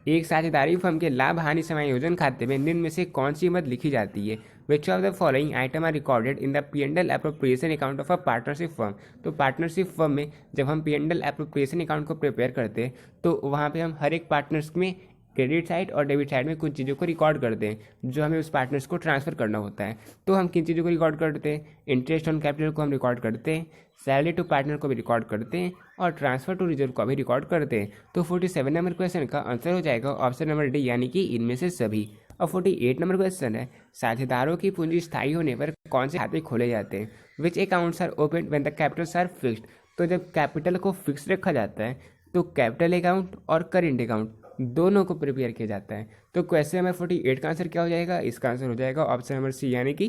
Speaker 1: एक साझेदारी फर्म के लाभ हानि समायोजन खाते में निम्न में से कौन सी मद लिखी जाती है? Which of the following item are recorded in the P&L appropriation account of a partnership firm. तो पार्टनरशिप फर्म में जब हम P&L एप्रोप्रिएशन अकाउंट को प्रिपेयर करते हैं तो वहाँ पे हम हर एक पार्टनर्स में क्रेडिट साइड और डेबिट साइड में कुछ चीज़ों को रिकॉर्ड करते हैं जो हमें उस पार्टनर्स को ट्रांसफर करना होता है। तो हम किन चीज़ों को रिकॉर्ड करते हैं? इंटरेस्ट ऑन कैपिटल को हम रिकॉर्ड करते हैं, सैलरी टू पार्टनर को भी रिकॉर्ड करते हैं और ट्रांसफर टू रिजर्व को भी रिकॉर्ड करते हैं। तो 47 नंबर क्वेश्चन का आंसर हो जाएगा ऑप्शन नंबर डी, यानी कि इनमें से सभी। और 48 नंबर क्वेश्चन है, साझेदारों की पूंजी स्थायी होने पर कौन से खाते खोले जाते हैं? Which accounts are open when the capitals are fixed. तो जब कैपिटल को फिक्स रखा जाता है तो कैपिटल अकाउंट और करेंट अकाउंट दोनों को प्रिपेयर किया जाता है। तो क्वेश्चन नंबर 48 का आंसर क्या हो जाएगा? इसका आंसर हो जाएगा ऑप्शन नंबर सी, यानी कि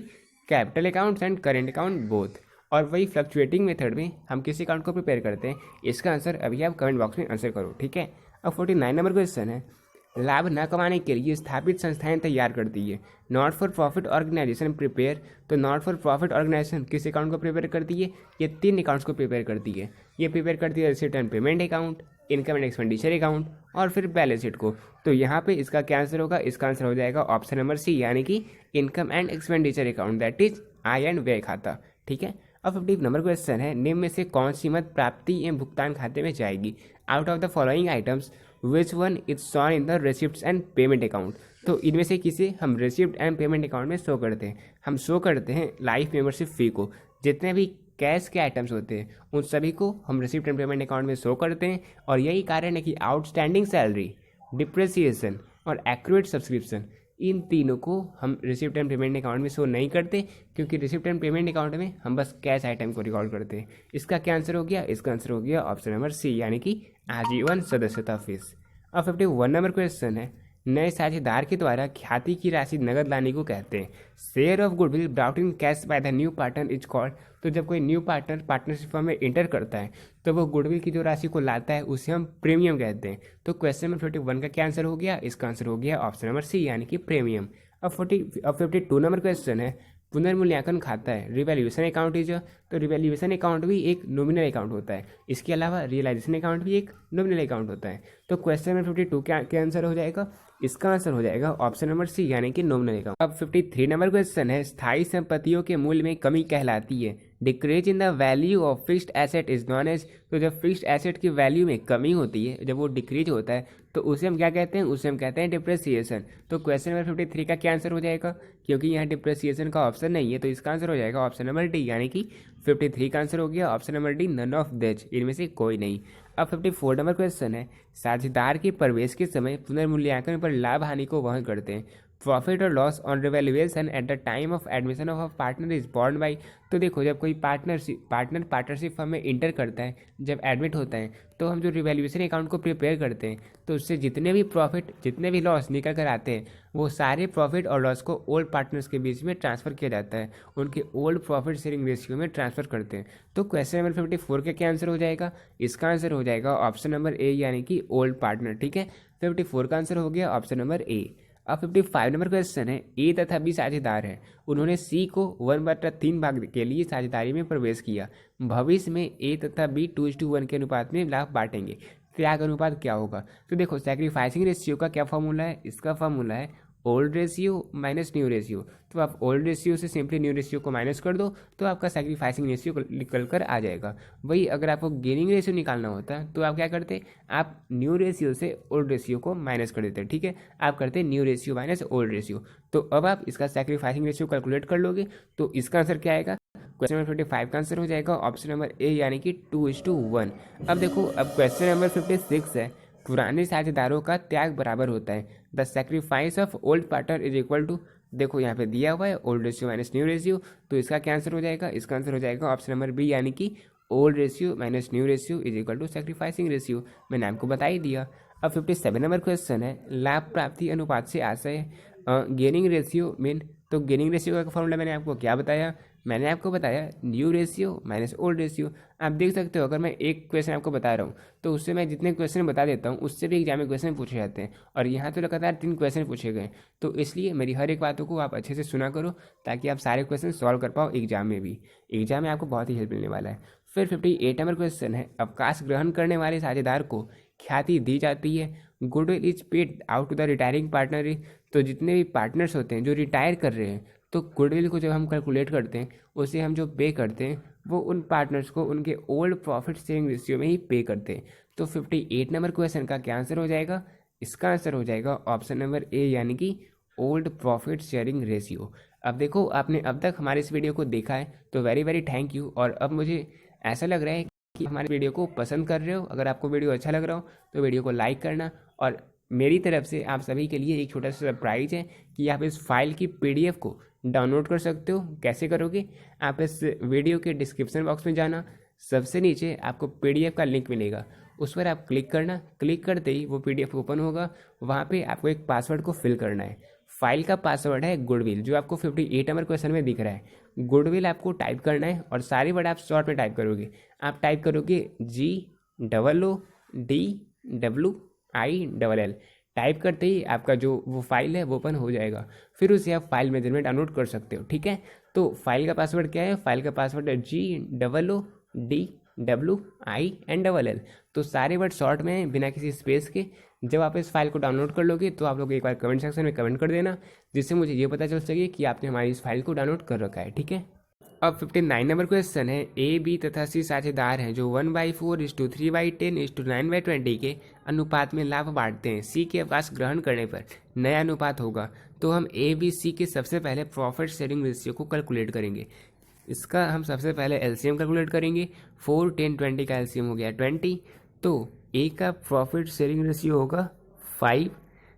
Speaker 1: capital accounts and current account both. और वही फ्लक्चुएटिंग मेथड में हम किसी अकाउंट को प्रिपेयर करते हैं, इसका आंसर अभी आप कमेंट बॉक्स में आंसर करो, ठीक है। अब 49 नंबर क्वेश्चन है, लाभ न कमाने के लिए स्थापित संस्थाएं तैयार करती है not for profit organisation prepare. तो नॉट फॉर प्रॉफिट ऑर्गेनाइजेशन किस अकाउंट को प्रिपेयर करती है? ये 3 अकाउंट्स को प्रिपेयर करती है। ये प्रिपेयर करती है receipt and payment account, income and expenditure account और फिर बैलेंस शीट को। तो यहाँ पे इसका क्या आंसर होगा? इसका आंसर हो जाएगा ऑप्शन नंबर सी, यानी कि income and expenditure account, that is I and व्यय खाता, ठीक है। अब 50 नंबर क्वेश्चन है, निम्न में से कौन सी मत प्राप्ति एवं भुगतान खाते में जाएगी? Out of the following items which one is shown in the receipt and payment account. तो इनमें से किसे हम रिसिप्ट एंड पेमेंट अकाउंट में शो करते हैं? हम शो करते हैं लाइफ मेंबरशिप फ़ी को। जितने भी कैश के आइटम्स होते हैं उन सभी को हम रिसिप्ट एंड पेमेंट अकाउंट में शो करते हैं। और यही कारण है कि आउटस्टैंडिंग सैलरी, डिप्रिसिएशन और एक्यूरेट सब्सक्रिप्शन, इन तीनों को हम रिसिप्ट एंड पेमेंट अकाउंट में शो नहीं करते, क्योंकि रिसिप्ट एंड पेमेंट अकाउंट में हम बस कैश आइटम को रिकॉर्ड करते हैं। इसका क्या आंसर हो गया? इसका आंसर हो गया ऑप्शन नंबर सी, यानी कि आजीवन सदस्यता फीस। अब 51 नंबर क्वेश्चन है, नए साझेदार के द्वारा ख्याति की राशि नगद लाने को कहते हैं। Share of goodwill brought in cash by the new partner is called. तो जब कोई न्यू पार्टनर पार्टनरशिप फर्म में इंटर करता है तो वो गुडविल की जो राशि को लाता है उसे हम प्रीमियम कहते हैं। तो क्वेश्चन नंबर 51 का क्या आंसर हो गया? इसका आंसर हो गया ऑप्शन नंबर सी, यानी कि प्रीमियम। अब 52 नंबर क्वेश्चन है, पुनर्मूल्यांकन खाता है रिवैल्यूएशन अकाउंट इज। तो रिवैल्यूएशन अकाउंट भी एक नॉमिनल अकाउंट होता है, इसके अलावा रियलाइजेशन अकाउंट भी एक नॉमिनल अकाउंट होता है। तो क्वेश्चन नंबर 52 क्या आंसर हो जाएगा? इसका आंसर हो जाएगा ऑप्शन नंबर सी, यानी कि नॉमिनल अकाउंट। अब 53 नंबर क्वेश्चन है, स्थायी संपत्तियों के मूल्य में कमी कहलाती है। Decrease in the value of fixed asset is known as. तो जब फिक्स्ड एसेट की वैल्यू में कमी होती है, जब वो डिक्रीज होता है, तो उसे हम क्या कहते हैं? उसे हम कहते हैं डिप्रेसिएशन। तो क्वेश्चन नंबर 53 का क्या आंसर हो जाएगा? क्योंकि यहाँ डिप्रेसिएशन का ऑप्शन नहीं है, तो इसका आंसर हो जाएगा ऑप्शन नंबर डी, यानी कि 53 का आंसर हो गया option number D, none of this, इनमें से कोई नहीं। अब 54 नंबर क्वेश्चन है, साझेदार के प्रवेश के समय पुनर्मूल्यांकन पर लाभ हानि को वहन करते हैं। प्रॉफिट और loss on revaluation eight the time of admission of a partner is born by. तो देखो, जब कोई पार्टनरशिप फर्म में इंटर करता है, जब एडमिट होता है, तो हम जो रिवैल्यूएशन अकाउंट को प्रिपेयर करते हैं, तो उससे जितने भी प्रॉफिट जितने भी लॉस निकल कर आते हैं, वो सारे प्रॉफिट और लॉस को ओल्ड पार्टनर्स के बीच में ट्रांसफ़र किया जाता है, उनके ओल्ड प्रॉफिट शेयरिंग रेशियो में ट्रांसफ़र करते हैं। तो क्वेश्चन नंबर 54 का क्या आंसर हो जाएगा? इसका आंसर हो जाएगा ऑप्शन नंबर ए, यानी कि ओल्ड पार्टनर। ठीक है, 54 का आंसर हो गया ऑप्शन नंबर ए। अब 55 नंबर क्वेश्चन है, ए तथा बी साझेदार हैं, उन्होंने सी को 1/3 भाग के लिए साझेदारी में प्रवेश किया। भविष्य में ए तथा बी 2:1 के अनुपात में लाभ बांटेंगे। त्याग अनुपात क्या होगा? तो देखो, सैक्रिफाइसिंग रेशियो का क्या फॉर्मूला है? इसका फॉर्मूला है old ratio minus new ratio. तो आप ओल्ड रेशियो से सिंपली न्यू रेशियो को माइनस कर दो, तो आपका सैक्रिफाइसिंग रेशियो निकल कर आ जाएगा। वही अगर आपको गेनिंग रेशियो निकालना होता तो आप क्या करते? आप न्यू रेशियो से ओल्ड रेशियो को माइनस कर देते। ठीक है, आप करते new ratio minus old ratio. तो अब आप इसका सैक्रिफाइसिंग रेशियो कैलकुलेट कर लोगे, तो इसका आंसर क्या आएगा? क्वेश्चन नंबर 55 का आंसर हो जाएगा ऑप्शन नंबर ए, यानी कि 2:1। अब देखो, अब क्वेश्चन नंबर 56 है, पुराने साझेदारों का त्याग बराबर होता है। The sacrifice of old partner is equal to, देखो यहाँ पे दिया हुआ है old ratio minus new ratio, तो इसका क्या आंसर हो जाएगा? इसका आंसर हो जाएगा ऑप्शन नंबर बी, यानी कि old ratio minus new ratio is equal to sacrificing ratio. मैंने आपको बता ही दिया। अब 57 नंबर क्वेश्चन है, लाभ प्राप्ति अनुपात से आशय गेनिंग रेशियो मीन। तो गेनिंग रेशियो का फॉर्मूला मैंने आपको क्या बताया? मैंने आपको बताया new ratio minus old ratio. आप देख सकते हो, अगर मैं एक क्वेश्चन आपको बता रहा हूँ तो उससे मैं जितने क्वेश्चन बता देता हूँ उससे भी एग्जाम में क्वेश्चन पूछे जाते हैं, और यहाँ तो लगातार 3 क्वेश्चन पूछे गए। तो इसलिए मेरी हर एक बातों को आप अच्छे से सुना करो, ताकि आप सारे क्वेश्चन सॉल्व कर पाओ एग्जाम में भी। एग्जाम में आपको बहुत ही हेल्प मिलने वाला है। फिर 58 नंबर क्वेश्चन है, अवकाश ग्रहण करने वाले साझेदार को ख्याति दी जाती है। Goodwill is paid out to the retiring partner. तो जितने भी पार्टनर्स होते हैं जो रिटायर कर रहे हैं, तो गुडविल को जब हम कैलकुलेट करते हैं, उसे हम जो पे करते हैं वो उन पार्टनर्स को उनके ओल्ड प्रॉफिट शेयरिंग रेशियो में ही पे करते हैं। तो 58 नंबर क्वेश्चन का क्या आंसर हो जाएगा? इसका आंसर हो जाएगा ऑप्शन नंबर ए, यानी कि ओल्ड प्रॉफिट शेयरिंग रेशियो। अब देखो, आपने अब तक हमारे इस वीडियो को देखा है, तो वेरी वेरी थैंक यू। और अब मुझे ऐसा लग रहा है कि हमारे वीडियो को पसंद कर रहे हो। अगर आपको वीडियो अच्छा लग रहा हो तो वीडियो को लाइक करना, और मेरी तरफ से आप सभी के लिए एक छोटा सा सरप्राइज है कि आप इस फाइल की PDF को डाउनलोड कर सकते हो। कैसे करोगे? आप इस वीडियो के डिस्क्रिप्शन बॉक्स में जाना, सबसे नीचे आपको PDF का लिंक मिलेगा, उस पर आप क्लिक करना। क्लिक करते ही वो PDF ओपन होगा, वहाँ पे आपको एक पासवर्ड को फिल करना है। फाइल का पासवर्ड है गुडविल, जो आपको 58 नंबर क्वेश्चन में दिख रहा है। गुडविल आपको टाइप करना है, और सारे वर्ड आप शॉर्ट में टाइप करोगे। आप टाइप करोगे GOODWILL। टाइप करते ही आपका जो वो फाइल है वो ओपन हो जाएगा। फिर उसे आप फाइल मेजर में डाउनलोड कर सकते हो। ठीक है, तो फाइल का पासवर्ड क्या है? फाइल का पासवर्ड है GOODWILL। तो सारे वर्ड शॉर्ट में हैं, बिना किसी स्पेस के। जब आप इस फाइल को डाउनलोड कर लोगे तो आप लोग एक बार कमेंट सेक्शन में कमेंट कर देना, जिससे मुझे ये पता चल सके कि आपने हमारी इस फाइल को डाउनलोड कर रखा है। ठीक है। अब 59 नंबर क्वेश्चन है, ए बी तथा सी साझेदार हैं जो 1/4:3/10:9/20 के अनुपात में लाभ बांटते हैं। सी के अवकाश ग्रहण करने पर नया अनुपात होगा। तो हम ए बी सी के सबसे पहले प्रॉफिट शेयरिंग रेशियो को कैलकुलेट करेंगे। इसका हम सबसे पहले एलसीएम कैलकुलेट करेंगे। 4, 10, 20 का एलसीएम हो गया 20। तो ए का प्रॉफिट शेयरिंग रेशियो होगा 5,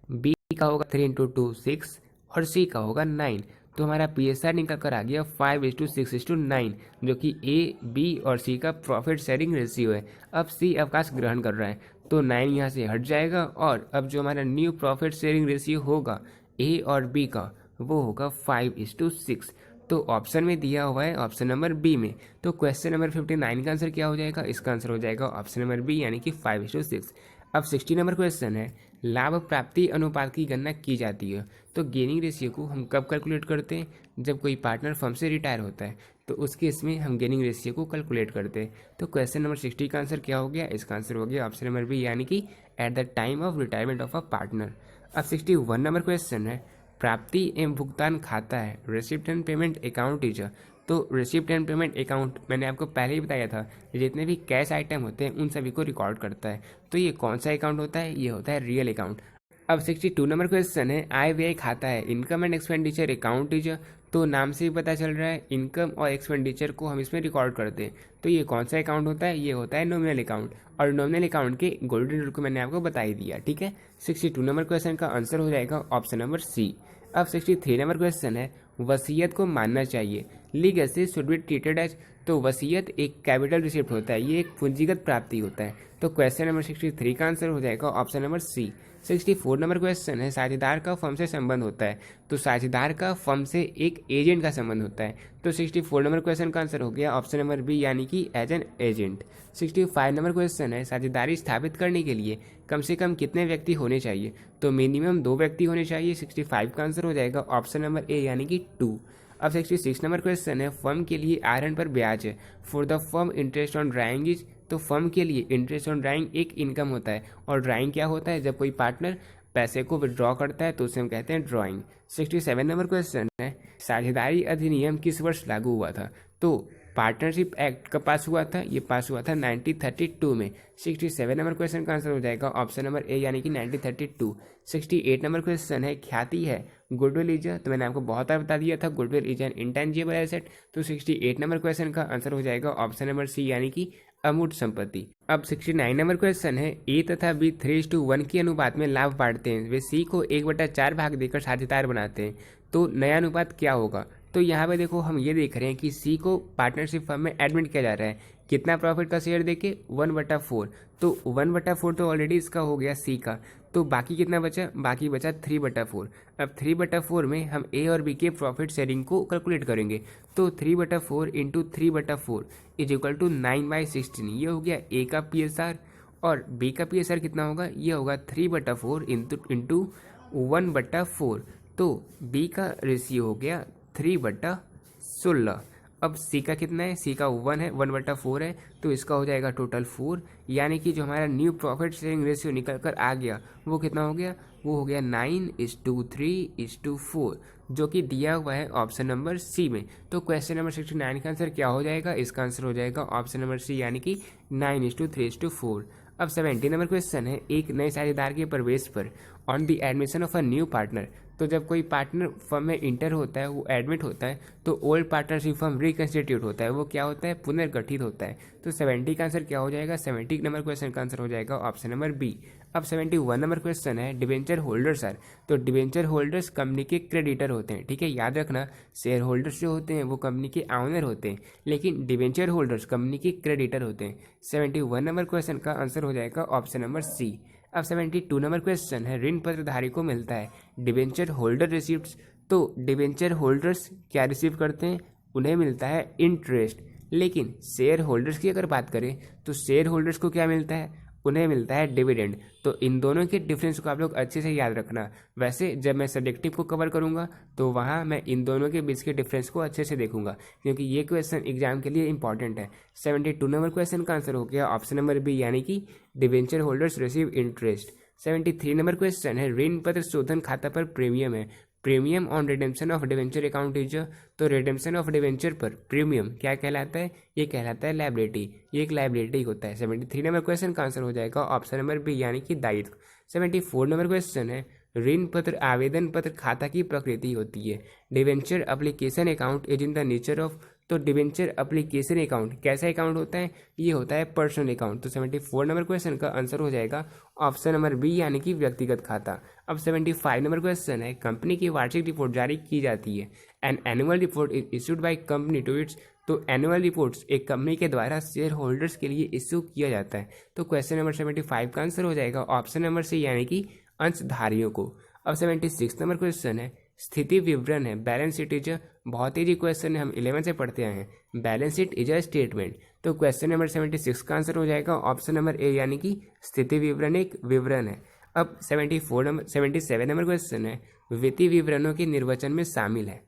Speaker 1: बी का होगा 3 × 2 6 और सी का होगा 9। तो हमारा पीएसआर निकल कर आ गया 5:6:9, जो कि ए बी और सी का प्रॉफिट शेयरिंग रेशियो है। अब सी अवकाश ग्रहण कर रहा है तो 9 यहाँ से हट जाएगा और अब जो हमारा न्यू प्रॉफिट शेयरिंग रेशियो होगा ए और बी का वो होगा 5:6। तो ऑप्शन में दिया हुआ है ऑप्शन नंबर बी में। तो क्वेश्चन नंबर 59 का आंसर क्या हो जाएगा? इसका आंसर हो जाएगा ऑप्शन नंबर बी यानी कि 5:6। अब 60 नंबर क्वेश्चन है, लाभ प्राप्ति अनुपात की गणना की जाती है। तो गेनिंग रेशियो को हम कब कैलकुलेट करते हैं? जब कोई पार्टनर फर्म से रिटायर होता है तो उस केस में हम गेनिंग रेशियो को कैलकुलेट करते हैं। तो क्वेश्चन नंबर 60 का आंसर क्या हो गया? इसका आंसर हो गया ऑप्शन नंबर बी यानी कि eight the time of retirement of a partner. अब 61 नंबर क्वेश्चन है, प्राप्ति एवं भुगतान खाता है, receipt and payment account is. तो रिसिप्ट एंड पेमेंट अकाउंट मैंने आपको पहले ही बताया था, जितने भी कैश आइटम होते हैं उन सभी को रिकॉर्ड करता है। तो ये कौन सा अकाउंट होता है? ये होता है रियल अकाउंट। अब 62 नंबर क्वेश्चन है, आय व्यय खाता है, income and expenditure account is. तो नाम से ही पता चल रहा है इनकम और एक्सपेंडिचर को हम इसमें रिकॉर्ड करते हैं। तो ये कौन सा अकाउंट होता है? ये होता है नॉमिनल अकाउंट। और नॉमिनल अकाउंट के गोल्डन रूल को मैंने आपको बता ही दिया, ठीक है। 62 नंबर क्वेश्चन का आंसर हो जाएगा ऑप्शन नंबर सी। अब 63 नंबर क्वेश्चन है, वसीयत को मानना चाहिए, legacy should be treated as. तो वसीयत एक कैपिटल रिसिप्ट होता है, ये एक पूंजीगत प्राप्ति होता है। तो क्वेश्चन नंबर 63 का आंसर हो जाएगा option number C. 64 number question है, साझेदार का फर्म से संबंध होता है। तो साझेदार का फर्म से एक एजेंट का संबंध होता है। तो 64 नंबर क्वेश्चन का आंसर हो गया ऑप्शन नंबर बी यानी कि as an agent. 65 number question है, साझेदारी स्थापित करने के लिए कम से कम कितने व्यक्ति होने चाहिए? तो मिनिमम 2 व्यक्ति होने चाहिए। 65 का आंसर हो जाएगा ऑप्शन नंबर ए यानी कि 2। अब 66 नंबर क्वेश्चन है, फर्म के लिए आरएन पर ब्याज है, for the firm interest on drawing is. तो फर्म के लिए इंटरेस्ट ऑन ड्राइंग एक इनकम होता है। और ड्राइंग क्या होता है? जब कोई पार्टनर पैसे को विड्रॉ करता है तो उसे हम कहते हैं ड्राइंग। 67 नंबर क्वेश्चन है, साझेदारी अधिनियम किस वर्ष लागू हुआ था? तो पार्टनरशिप एक्ट का पास हुआ था, ये पास हुआ था 1932 में। 67 नंबर क्वेश्चन का आंसर हो जाएगा ऑप्शन नंबर ए यानी कि 1932। 68 नंबर क्वेश्चन है, ख्याति है, गुडविल इज। तो मैंने आपको बहुत बार बता दिया था goodwill is an intangible asset. तो 68 नंबर क्वेश्चन का आंसर हो जाएगा ऑप्शन नंबर सी यानी कि अमूर्त संपत्ति। अब 69 नंबर क्वेश्चन है, ए तथा बी 3:1 के अनुपात में लाभ बांटते हैं, वे सी को 1/4 भाग देकर साझेदार बनाते हैं। तो नया अनुपात क्या होगा? तो यहाँ पे देखो हम ये देख रहे हैं कि सी को पार्टनरशिप फर्म में एडमिट किया जा रहा है, कितना प्रॉफिट का शेयर देके 1/4। तो 1/4 तो ऑलरेडी इसका हो गया सी का। तो बाकी कितना बचा? बाकी बचा 3/4। अब 3/4 में हम ए और बी के प्रॉफिट शेयरिंग को कैलकुलेट करेंगे। तो 3/4 इंटू 3/4 इज इक्वल टू 9/16। ये हो गया ए का पीएसआर। और बी का पीएसआर कितना होगा? ये होगा 3/4 इंटू 1/4। तो बी का रेशियो हो गया 3/16। अब सी का कितना है? सी का 1 है, 1/4 है, तो इसका हो जाएगा टोटल 4। यानी कि जो हमारा न्यू प्रॉफिट शेयरिंग रेशियो निकल कर आ गया वो कितना हो गया? वो हो गया 9:3:4, जो कि दिया हुआ है ऑप्शन नंबर सी में। तो क्वेश्चन नंबर 69 का आंसर क्या हो जाएगा? इसका आंसर हो जाएगा ऑप्शन नंबर सी यानी कि 9:3:4। अब 70 नंबर क्वेश्चन है, एक नए साझेदार के प्रवेश पर on the admission of a new partner. तो जब कोई पार्टनर फर्म में इंटर होता है, वो एडमिट होता है, तो ओल्ड पार्टनरशिप फर्म रिकंस्टिट्यूट होता है, वो क्या होता है? पुनर्गठित होता है। तो 70 का आंसर क्या हो जाएगा? 70 नंबर क्वेश्चन का आंसर हो जाएगा ऑप्शन नंबर बी। अब 71 नंबर क्वेश्चन है, डिवेंचर होल्डर्स आर। तो डिवेंचर होल्डर्स कंपनी के क्रेडिटर होते हैं, ठीक है, याद रखना। शेयर होल्डर्स जो होते हैं वो कंपनी के ऑनर होते हैं, लेकिन डिवेंचर होल्डर्स कंपनी के क्रेडिटर होते हैं। 71 नंबर क्वेश्चन का आंसर हो जाएगा ऑप्शन नंबर सी। अब 72 नंबर क्वेश्चन है, ऋण पत्रधारी को मिलता है डिवेंचर होल्डर रिसीव्स। तो डिवेंचर होल्डर्स क्या रिसीव करते हैं? उन्हें मिलता है इंटरेस्ट। लेकिन शेयर होल्डर्स की अगर बात करें तो शेयर होल्डर्स को क्या मिलता है? उन्हें मिलता है डिविडेंड। तो इन दोनों के डिफरेंस को आप लोग अच्छे से याद रखना। वैसे जब मैं सब्जेक्टिव को कवर करूंगा तो वहाँ मैं इन दोनों के बीच के डिफरेंस को अच्छे से देखूंगा, क्योंकि ये क्वेश्चन एग्जाम के लिए इंपॉर्टेंट है। 72 नंबर क्वेश्चन का आंसर हो गया ऑप्शन नंबर बी यानी कि debenture holders receive interest. 73 number question है, ऋण पत्र शोधन खाता पर प्रीमियम है, premium on redemption of debenture account is, तो रिडेम्पशन ऑफ डिवेंचर पर प्रीमियम क्या कहलाता है, ये कहलाता है लायबिलिटी, ये एक लायबिलिटी होता है। 73 नंबर क्वेश्चन का आंसर हो जाएगा ऑप्शन नंबर बी यानी कि दायित्व। 74 नंबर क्वेश्चन है ऋण पत्र आवेदन पत्र खाता की प्रकृति होती है। Debenture application account is in the nature of, तो डिवेंचर एप्लीकेशन अकाउंट कैसा अकाउंट होता है, ये होता है पर्सनल अकाउंट। तो 74 नंबर क्वेश्चन का आंसर हो जाएगा ऑप्शन नंबर बी यानी कि व्यक्तिगत खाता। अब 75 नंबर क्वेश्चन है कंपनी की वार्षिक रिपोर्ट जारी की जाती है। An annual report is issued by company to its, तो एनुअल रिपोर्ट्स एक कंपनी के द्वारा शेयर होल्डर्स के लिए इश्यू किया जाता है। तो क्वेश्चन नंबर 75 का आंसर हो जाएगा ऑप्शन नंबर सी यानी कि अंशधारियों को। अब 76 नंबर क्वेश्चन है स्थिति विवरण है, बैलेंस शीट इज, बहुत ईजी क्वेश्चन है, हम 11 से पढ़ते आए हैं। Balance sheet is a statement, तो क्वेश्चन नंबर 76 का आंसर हो जाएगा ऑप्शन नंबर ए यानी कि स्थिति विवरण एक विवरण है। अब 77 नंबर क्वेश्चन है वित्तीय विवरणों के निर्वचन में शामिल है।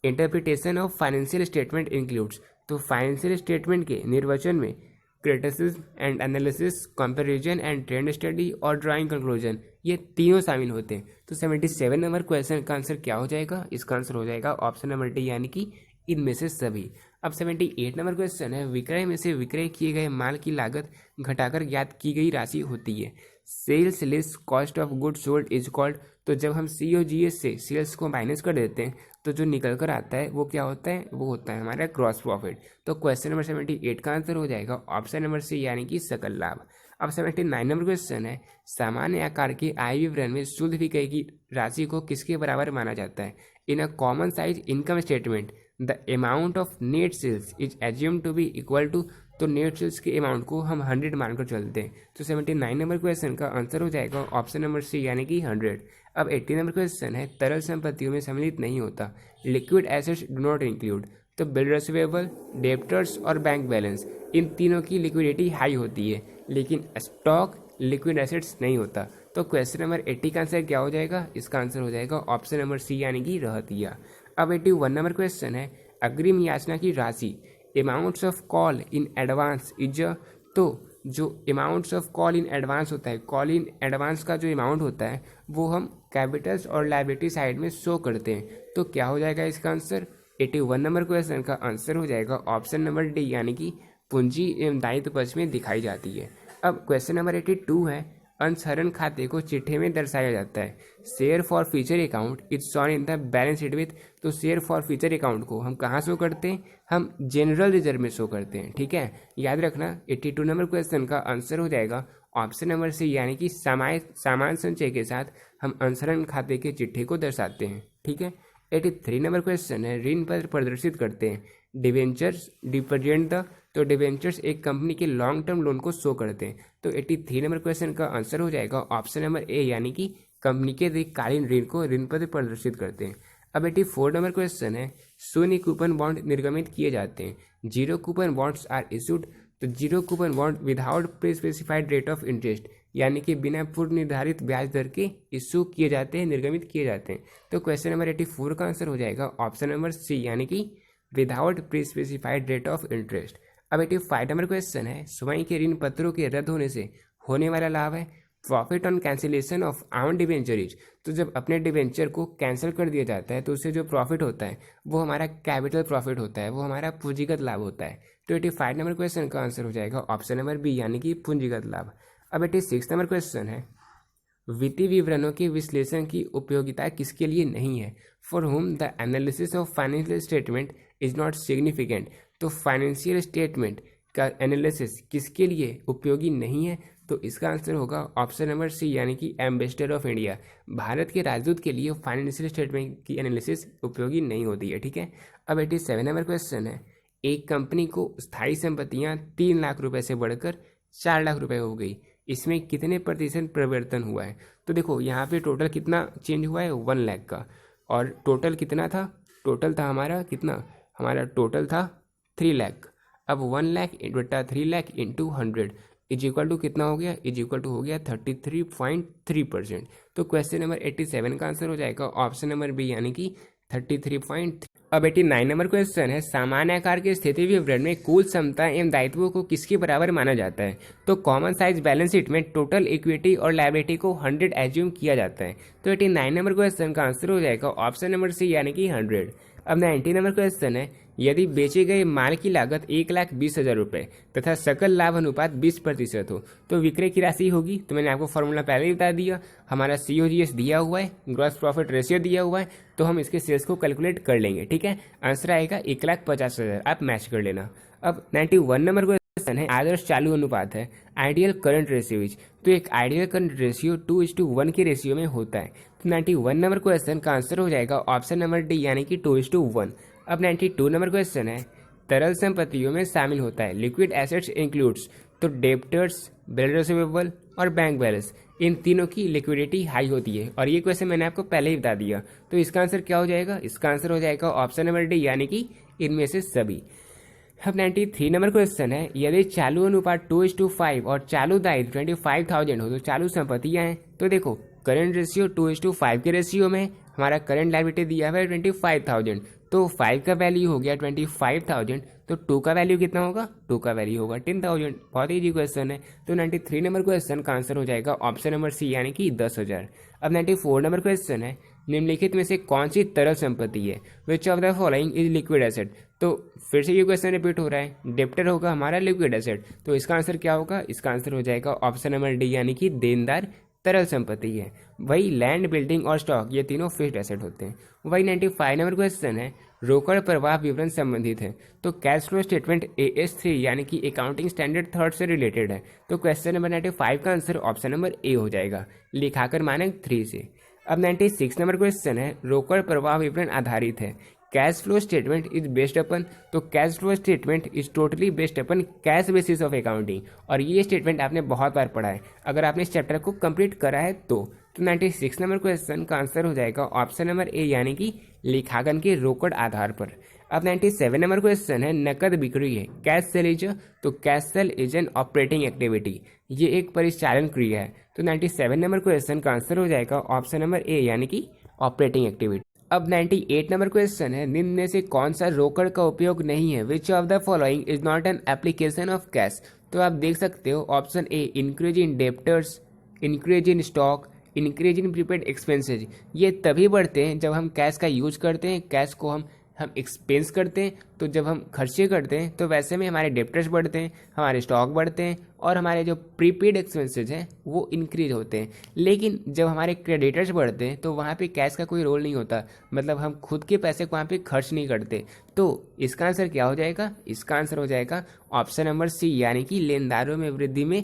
Speaker 1: Interpretation of financial statement includes, तो फाइनेंशियल स्टेटमेंट के निर्वचन में criticism and analysis, comparison and trend study और ड्राइंग कंक्लूजन, ये तीनों शामिल होते हैं। तो 77 नंबर क्वेश्चन का आंसर क्या हो जाएगा, इसका आंसर हो जाएगा ऑप्शन नंबर डी यानी कि इनमें से सभी। अब 78 नंबर क्वेश्चन है विक्रय में से विक्रय किए गए माल की लागत घटाकर ज्ञात की गई राशि होती है। Sales less cost of good sold is called, तो जब हम COGS से सेल्स को माइनस कर देते हैं तो जो निकल कर आता है वो क्या होता है, वो होता है हमारा ग्रॉस प्रॉफिट। तो क्वेश्चन नंबर 78 का आंसर हो जाएगा ऑप्शन नंबर सी यानी कि सकल लाभ। अब 79 नंबर क्वेश्चन है सामान्य आकार के आय विवरण में शुद्ध विक्रय की राशि को किसके बराबर माना जाता है। In a common size income statement the amount of net sales is assume to be equal to, तो नेट सेल्स के अमाउंट को हम 100 मानकर चलते हैं। तो 79 नंबर क्वेश्चन का आंसर हो जाएगा ऑप्शन नंबर सी यानी कि 100। अब 80 नंबर क्वेश्चन है तरल संपत्तियों में सम्मिलित नहीं होता। Liquid assets do not include, तो बिल रिसीवेबल, डेब्टर्स और बैंक बैलेंस, इन तीनों की लिक्विडिटी हाई होती है, लेकिन स्टॉक लिक्विड एसेट्स नहीं होता। तो क्वेश्चन नंबर 80 का आंसर क्या हो जाएगा, इसका आंसर हो जाएगा ऑप्शन नंबर सी यानी कि रहतिया। अब 81 नंबर क्वेश्चन है अग्रिम याचना की राशि amounts of call in advance is, तो जो amounts of call in advance होता है, कॉल इन एडवांस का जो अमाउंट होता है वो हम कैपिटल्स और लायबिलिटी साइड में शो करते हैं। तो क्या हो जाएगा इसका आंसर, 81 नंबर क्वेश्चन का आंसर हो जाएगा ऑप्शन नंबर डी यानी कि पूंजी एवं दायित्व पक्ष में दिखाई जाती है। अब क्वेश्चन नंबर 82 है अंशहरण खाते को चिट्ठे में दर्शाया जाता है। Share for future account is shown in the balance sheet with, तो शेयर फॉर फ्यूचर अकाउंट को हम कहाँ शो करते हैं, हम जनरल रिजर्व में शो करते हैं। ठीक है, याद रखना 82 नंबर क्वेश्चन का आंसर हो जाएगा ऑप्शन नंबर सी यानी कि सामान्य संचय के साथ हम अंशहरण खाते के चिट्ठे को दर्शाते हैं। ठीक है, 83 नंबर क्वेश्चन है ऋण पत्र प्रदर्शित करते हैं। डिवेंचर्स रिप्रेजेंट द, तो डिवेंचर्स एक कंपनी के लॉन्ग टर्म लोन को शो करते हैं। तो 83 नंबर क्वेश्चन का आंसर हो जाएगा ऑप्शन नंबर ए यानी कि कंपनी के दीर्घकालीन ऋण को ऋण पत्र प्रदर्शित करते हैं। अब 84 नंबर क्वेश्चन है शून्य कूपन बॉन्ड निर्गमित किए जाते हैं। Zero coupon bonds are issued, तो zero coupon bond without pre specified rate of interest, यानी कि बिना पूर्व निर्धारित ब्याज दर के इशू किए जाते हैं, निर्गमित किए जाते हैं। तो क्वेश्चन नंबर 84 का आंसर हो जाएगा ऑप्शन नंबर सी यानी कि without pre specified rate of interest. अब 85 नंबर क्वेश्चन है स्वयं के ऋण पत्रों के रद्द होने से होने वाला लाभ है। प्रॉफिट ऑन कैंसिलेशन ऑफ आउन डिवेंचरीज, तो जब अपने डिवेंचर को कैंसिल कर दिया जाता है तो उससे जो प्रॉफिट होता है वो हमारा कैपिटल प्रॉफिट होता है, वो हमारा पूंजीगत लाभ होता है। तो 85 नंबर क्वेश्चन का आंसर हो जाएगा ऑप्शन नंबर बी यानी कि पूंजीगत लाभ। अब 86 नंबर क्वेश्चन है वित्तीय विवरणों के विश्लेषण की उपयोगिता किसके लिए नहीं है। For home the analysis of financial statement is not significant, तो फाइनेंशियल स्टेटमेंट का एनालिसिस किसके लिए उपयोगी नहीं है, तो इसका आंसर होगा ऑप्शन नंबर सी यानी कि एम्बेसडर ऑफ इंडिया, भारत के राजदूत के लिए फाइनेंशियल स्टेटमेंट की एनालिसिस उपयोगी नहीं होती है। ठीक है, अब 87 नंबर क्वेश्चन है एक कंपनी को स्थायी संपत्तियां 3 लाख रुपए से बढ़कर 4 लाख रुपए हो गई, इसमें कितने प्रतिशत परिवर्तन हुआ है। तो देखो यहाँ पे टोटल कितना चेंज हुआ है 1 लाख का, और टोटल कितना था, टोटल था हमारा कितना, हमारा टोटल था 3 लाख। अब 1 लाख बटा 3 lakh into 100 is equal to कितना हो गया, इज इक्वल टू हो गया 33.3%। तो क्वेश्चन नंबर 87 का आंसर हो जाएगा ऑप्शन नंबर बी यानी कि 33.3। अब 89 नंबर क्वेश्चन है, सामान्य आकार की स्थिति विवरण में कुल क्षमता एवं दायित्वों को किसके बराबर माना जाता है? तो कॉमन साइज बैलेंस शीट में टोटल इक्विटी और लायबिलिटी को 100 एज्यूम किया जाता है। तो 89 नंबर क्वेश्चन का आंसर हो जाएगा ऑप्शन नंबर सी यानी कि 100। अब 90 नंबर क्वेश्चन है, यदि बेचे गए माल की लागत 1,20,000 रुपये तथा सकल लाभ अनुपात 20% हो तो विक्रय की राशि होगी। तो मैंने आपको फॉर्मूला पहले ही बता दिया, हमारा COGS दिया हुआ है, ग्रॉस प्रॉफिट रेशियो दिया हुआ है, तो हम इसके सेल्स को कैलकुलेट कर लेंगे। ठीक है, आंसर आएगा 1,50,000, आप मैच कर लेना। अब 91 नंबर क्वेश्चन है, आदर्श चालू अनुपात है आइडियल करंट रेशियो इज। तो एक आइडियल करंट रेशियो 2:1 के रेशियो में होता है। तो 91 नंबर क्वेश्चन का आंसर हो जाएगा ऑप्शन नंबर डी यानी कि 2:1। अब 92 नंबर क्वेश्चन है, तरल संपत्तियों में शामिल होता है लिक्विड एसेट्स इंक्लूड्स। तो डेप्टर्स, बिल रिसीवेबल और बैंक बैलेंस, इन तीनों की लिक्विडिटी हाई होती है, और ये क्वेश्चन मैंने आपको पहले ही बता दिया। तो इसका आंसर क्या हो जाएगा? इसका आंसर हो जाएगा ऑप्शन नंबर डी यानी कि इनमें से सभी। अब 93 नंबर क्वेश्चन है, यदि चालू अनुपात 2:5 और चालू दायित्व 25,000 हो तो चालू संपत्तियां हैं। तो देखो, करंट रेशियो 2:5 के रेशियो में हमारा करंट लायबिलिटी दिया हुआ है 25,000, तो 5 का वैल्यू हो गया 25,000, तो 2 का वैल्यू कितना होगा? 2 का वैल्यू होगा 10,000। बहुत इजी क्वेश्चन है। तो 93 नंबर क्वेश्चन का आंसर हो जाएगा ऑप्शन नंबर सी यानी कि 10,000। अब 94 नंबर क्वेश्चन है, निम्नलिखित में से कौन सी तरल संपत्ति है? Which of the following is liquid asset? तो फिर से ये क्वेश्चन रिपीट हो रहा है, डेप्टर होगा हमारा लिक्विड एसेट, तो इसका आंसर क्या होगा? इसका आंसर हो जाएगा ऑप्शन नंबर डी यानी कि देनदार तरल संपत्ति है। वही लैंड, बिल्डिंग और स्टॉक, ये तीनों फिक्स्ड एसेट होते हैं। वही 95 नंबर क्वेश्चन है, रोकड़ प्रवाह विवरण संबंधित है। तो कैश फ्लो स्टेटमेंट AS3 यानी कि अकाउंटिंग स्टैंडर्ड थर्ड से रिलेटेड है। तो क्वेश्चन नंबर 95 का आंसर ऑप्शन नंबर ए हो जाएगा, लेखाकार मानक 3 से। अब 96 नंबर क्वेश्चन है, रोकड़ प्रवाह विवरण आधारित है। Cash flow statement is based upon, तो cash flow statement is totally based upon cash basis of accounting, और ये स्टेटमेंट आपने बहुत बार पढ़ा है अगर आपने इस चैप्टर को कंप्लीट करा है तो। 96 नंबर क्वेश्चन का आंसर हो जाएगा ऑप्शन नंबर ए यानी कि लेखांकन के रोकड़ आधार पर। अब 97 नंबर क्वेश्चन है, नकद बिक्री है कैश सेल इज, तो cash cell is an operating activity, ये एक परिचालन क्रिया है। तो 97 नंबर क्वेश्चन का आंसर हो जाएगा ऑप्शन नंबर ए यानी कि ऑपरेटिंग एक्टिविटी। अब 98 नंबर क्वेश्चन है, निम्न में से कौन सा रोकड़ का उपयोग नहीं है? Which of the following is not an application of cash? तो आप देख सकते हो option A increase in debtors, increase in stock, increase in prepaid expenses. ये तभी बढ़ते हैं जब हम कैश का यूज करते हैं, कैश को हम एक्सपेंस करते हैं। तो जब हम खर्चे करते हैं तो वैसे में हमारे डेप्टर्स बढ़ते हैं, हमारे स्टॉक बढ़ते हैं, और हमारे जो प्रीपेड एक्सपेंसेज हैं वो इंक्रीज होते हैं। लेकिन जब हमारे क्रेडिटर्स बढ़ते हैं तो वहाँ पे कैश का कोई रोल नहीं होता, मतलब हम खुद के पैसे को वहाँ पे खर्च नहीं करते। तो इसका आंसर क्या हो जाएगा? इसका आंसर हो जाएगा ऑप्शन नंबर सी यानी कि लेनदारों में वृद्धि में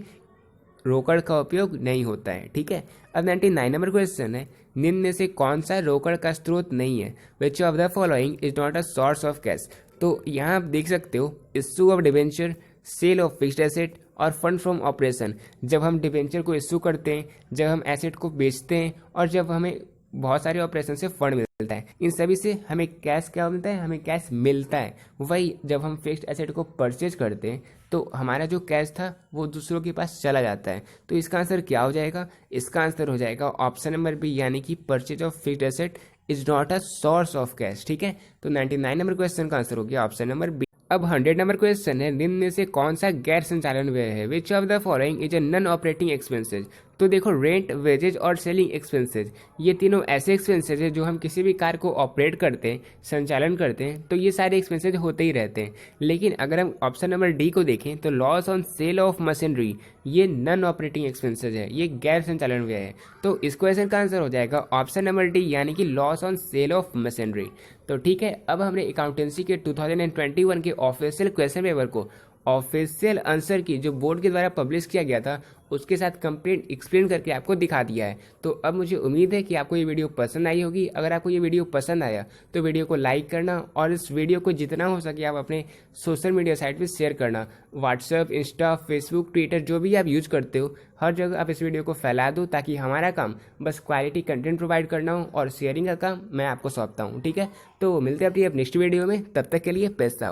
Speaker 1: रोकड़ का उपयोग नहीं होता है। ठीक है। अब 99 नंबर क्वेश्चन है, निम्न में से कौन सा रोकड़ का स्रोत नहीं है? Which of the following is not a source of cash? तो यहाँ आप देख सकते हो issue of debenture, sale of fixed asset और फंड फ्रॉम ऑपरेशन। जब हम डिवेंचर को इश्यू करते हैं, जब हम एसेट को बेचते हैं, और जब हमें बहुत सारे ऑपरेशन से फंड मिलता है, इन सभी से हमें कैश क्या मिलता है? हमें कैश मिलता है। वही जब हम फिक्स्ड एसेट को परचेज करते हैं तो हमारा जो कैश था वो दूसरों के पास चला जाता है। तो इसका आंसर क्या हो जाएगा? इसका आंसर हो जाएगा ऑप्शन नंबर बी यानी कि purchase of fixed asset is not a source of cash. ठीक है। तो 99 नंबर क्वेश्चन का आंसर हो गया ऑप्शन नंबर बी। अब 100 नंबर क्वेश्चन है, निम्न में से कौन सा गैर संचालन व्यय है? Which of the following is a non operating expenses? तो देखो, रेंट, वेजेज और सेलिंग एक्सपेंसेज, ये तीनों ऐसे एक्सपेंसेज है जो हम किसी भी कार को ऑपरेट करते हैं, संचालन करते हैं, तो ये सारे एक्सपेंसेज होते ही रहते हैं। लेकिन अगर हम ऑप्शन नंबर डी को देखें तो loss on sale of machinery, ये नॉन ऑपरेटिंग एक्सपेंसेज है, ये गैर संचालन व्यय है। तो इस क्वेश्चन का आंसर हो जाएगा ऑप्शन नंबर डी यानी कि loss on sale of machinery. तो ठीक है, अब हमने अकाउंटेंसी के 2021 के ऑफिशियल क्वेश्चन पेपर को ऑफिशियल आंसर की जो बोर्ड के द्वारा पब्लिश किया गया था उसके साथ कंप्लीट एक्सप्लेन करके आपको दिखा दिया है। तो अब मुझे उम्मीद है कि आपको ये वीडियो पसंद आई होगी। अगर आपको ये वीडियो पसंद आया तो वीडियो को लाइक करना, और इस वीडियो को जितना हो सके आप अपने सोशल मीडिया साइट पे शेयर करना। व्हाट्सएप, इंस्टा, फेसबुक, ट्विटर, जो भी आप यूज करते हो, हर जगह आप इस वीडियो को फैला दो, ताकि हमारा काम बस क्वालिटी कंटेंट प्रोवाइड करना हो और शेयरिंग का काम मैं आपको सौंपता हूँ। ठीक है। तो मिलते हैं अपनी नेक्स्ट वीडियो में, तब तक के लिए पैसा।